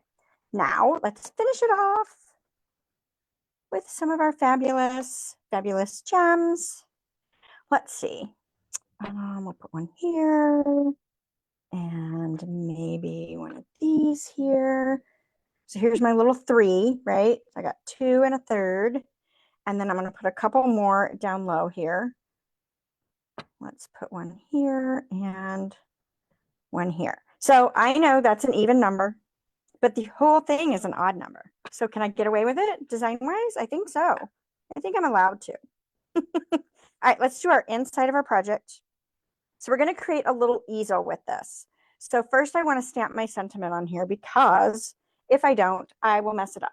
A: Now let's finish it off with some of our fabulous, fabulous gems. Let's see. We'll put one here and maybe one of these here. So here's my little 3, right? I got 2 and a third. And then I'm going to put a couple more down low here. Let's put one here and one here. So I know that's an even number, but the whole thing is an odd number. So can I get away with it design-wise? I think so. I think I'm allowed to. All right, let's do our inside of our project. So we're going to create a little easel with this. So first I want to stamp my sentiment on here because if I don't, I will mess it up.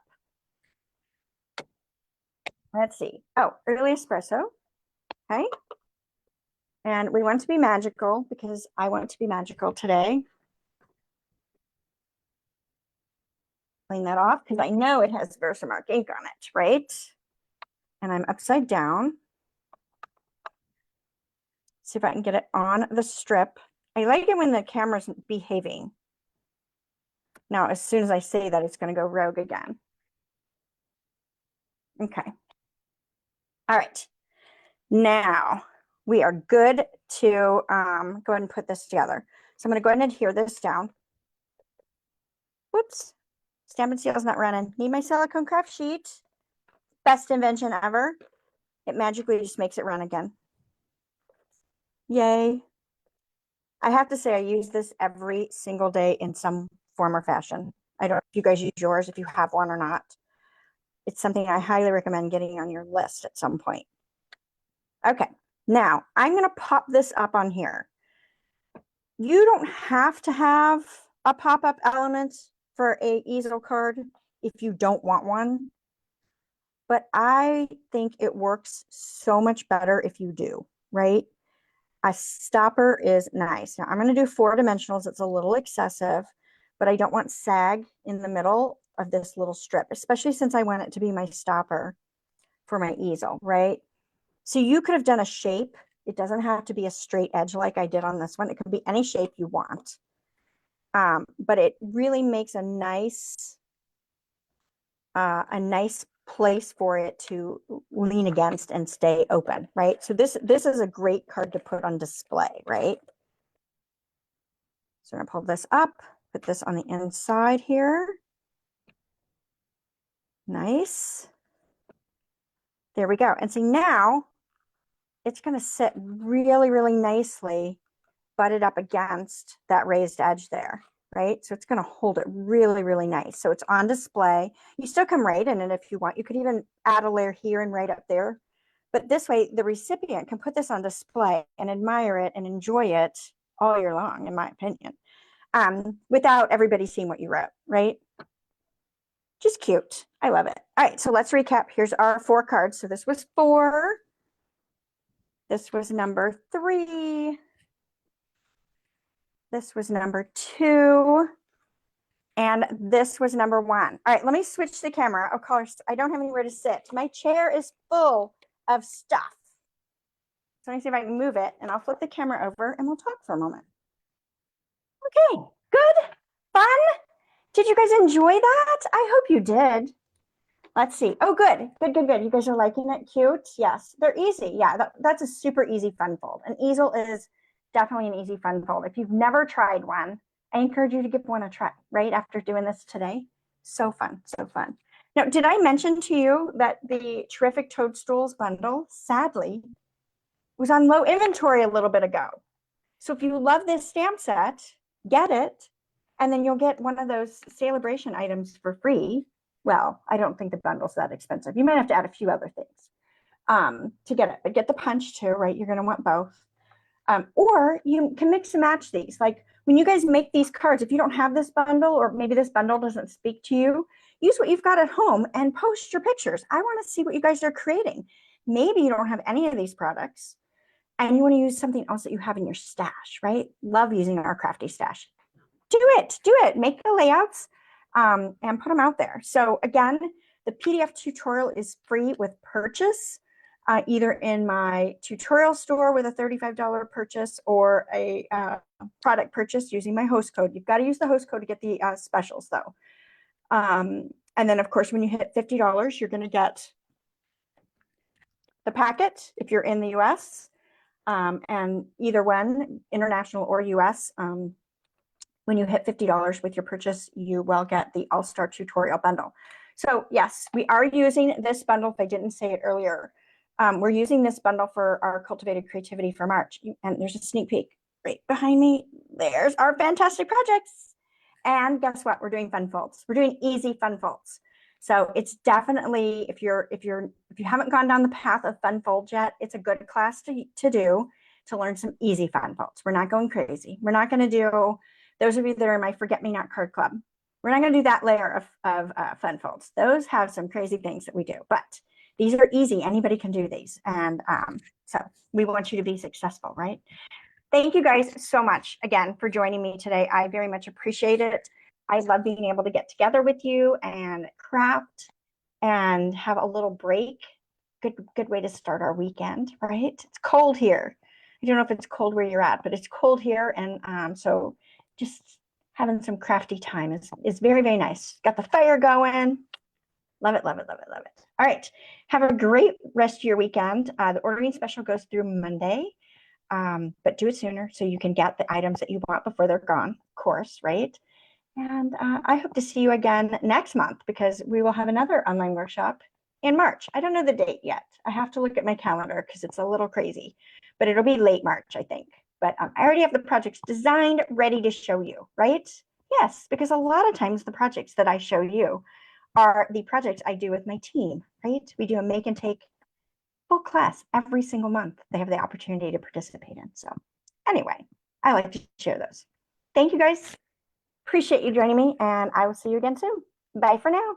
A: Let's see. Oh, early espresso. Okay. And we want to be magical because I want to be magical today. Clean that off because I know it has Versamark ink on it, right? And I'm upside down. See if I can get it on the strip. I like it when the camera's behaving. Now, as soon as I say that, it's going to go rogue again. Okay. All right. Now, we are good to go ahead and put this together. So I'm going to go ahead and adhere this down. Whoops. Stampin' Seal's not running. Need my silicone craft sheet. Best invention ever. It magically just makes it run again. Yay. I have to say I use this every single day in some form or fashion. I don't know if you guys use yours, if you have one or not. It's something I highly recommend getting on your list at some point. Okay, now I'm going to pop this up on here. You don't have to have a pop-up element for a easel card if you don't want one. But I think it works so much better if you do, right? A stopper is nice. Now I'm going to do 4 dimensionals. It's a little excessive, but I don't want sag in the middle of this little strip, especially since I want it to be my stopper for my easel, right? So you could have done a shape. It doesn't have to be a straight edge like I did on this one. It could be any shape you want. But it really makes a nice place for it to lean against and stay open, right? So this is a great card to put on display, right? So I'm gonna pull this up, put this on the inside here. Nice. There we go. And see now it's gonna sit really, really nicely butted up against that raised edge there, right? So it's going to hold it really, really nice. So it's on display. You still come right in it if you want. You could even add a layer here and right up there But this way, the recipient can put this on display and admire it and enjoy it all year long, in my opinion, without everybody seeing what you wrote, right? Just cute. I love it. All right, so let's recap. Here's our 4 cards. So this was 4. This was number 3. This was number 2. And this was number 1. All right, let me switch the camera. Of course, I don't have anywhere to sit. My chair is full of stuff. So let me see if I can move it, and I'll flip the camera over and we'll talk for a moment. Okay, good, fun. Did you guys enjoy that? I hope you did. Let's see. Oh, good. You guys are liking it? Cute. Yes, they're easy. Yeah, that's a super easy fun fold. An easel is definitely an easy fun fold. If you've never tried one, I encourage you to give one a try right after doing this today. So fun, so fun. Now, did I mention to you that the Terrific Toadstools Bundle, sadly, was on low inventory a little bit ago? So if you love this stamp set, get it, and then you'll get one of those celebration items for free. Well, I don't think the bundle's that expensive. You might have to add a few other things to get it, but get the punch too, right? You're going to want both. Or you can mix and match these. Like when you guys make these cards, if you don't have this bundle, or maybe this bundle doesn't speak to you, use what you've got at home and post your pictures. I want to see what you guys are creating. Maybe you don't have any of these products and you want to use something else that you have in your stash, right? Love using our crafty stash. Do it. Make the layouts and put them out there. So again, the PDF tutorial is free with purchase, either in my tutorial store with a $35 purchase or a product purchase using my host code. You've got to use the host code to get the specials though. And then of course, when you hit $50, you're going to get the packet if you're in the US, and either one, international or US. When you hit $50 with your purchase, you will get the All-Star Tutorial Bundle. So yes, we are using this bundle. If I didn't say it earlier, we're using this bundle for our Cultivated Creativity for March. And there's a sneak peek right behind me. There's our fantastic projects. And guess what? We're doing fun folds. We're doing easy fun folds. So it's definitely, if you haven't gone down the path of fun folds yet, it's a good class to do to learn some easy fun folds. We're not going crazy. We're not going to do, those of you that are in my Forget Me Not card club, we're not going to do that layer of fun folds. Those have some crazy things that we do, but these are easy. Anybody can do these. And so we want you to be successful, right? Thank you guys so much again for joining me today. I very much appreciate it. I love being able to get together with you and craft and have a little break. Good way to start our weekend, right? It's cold here. I don't know if it's cold where you're at, but it's cold here. And so just having some crafty time is very, very nice. Got the fire going. Love it. All right. Have a great rest of your weekend. The ordering special goes through Monday, but do it sooner so you can get the items that you want before they're gone, of course, right? And I hope to see you again next month because we will have another online workshop in March. I don't know the date yet. I have to look at my calendar because it's a little crazy, but it'll be late March, I think. But I already have the projects designed, ready to show you, right? Yes, because a lot of times the projects that I show you are the projects I do with my team, right? We do a make and take full class every single month. They have the opportunity to participate in. So anyway, I like to share those. Thank you guys. Appreciate you joining me, and I will see you again soon. Bye for now.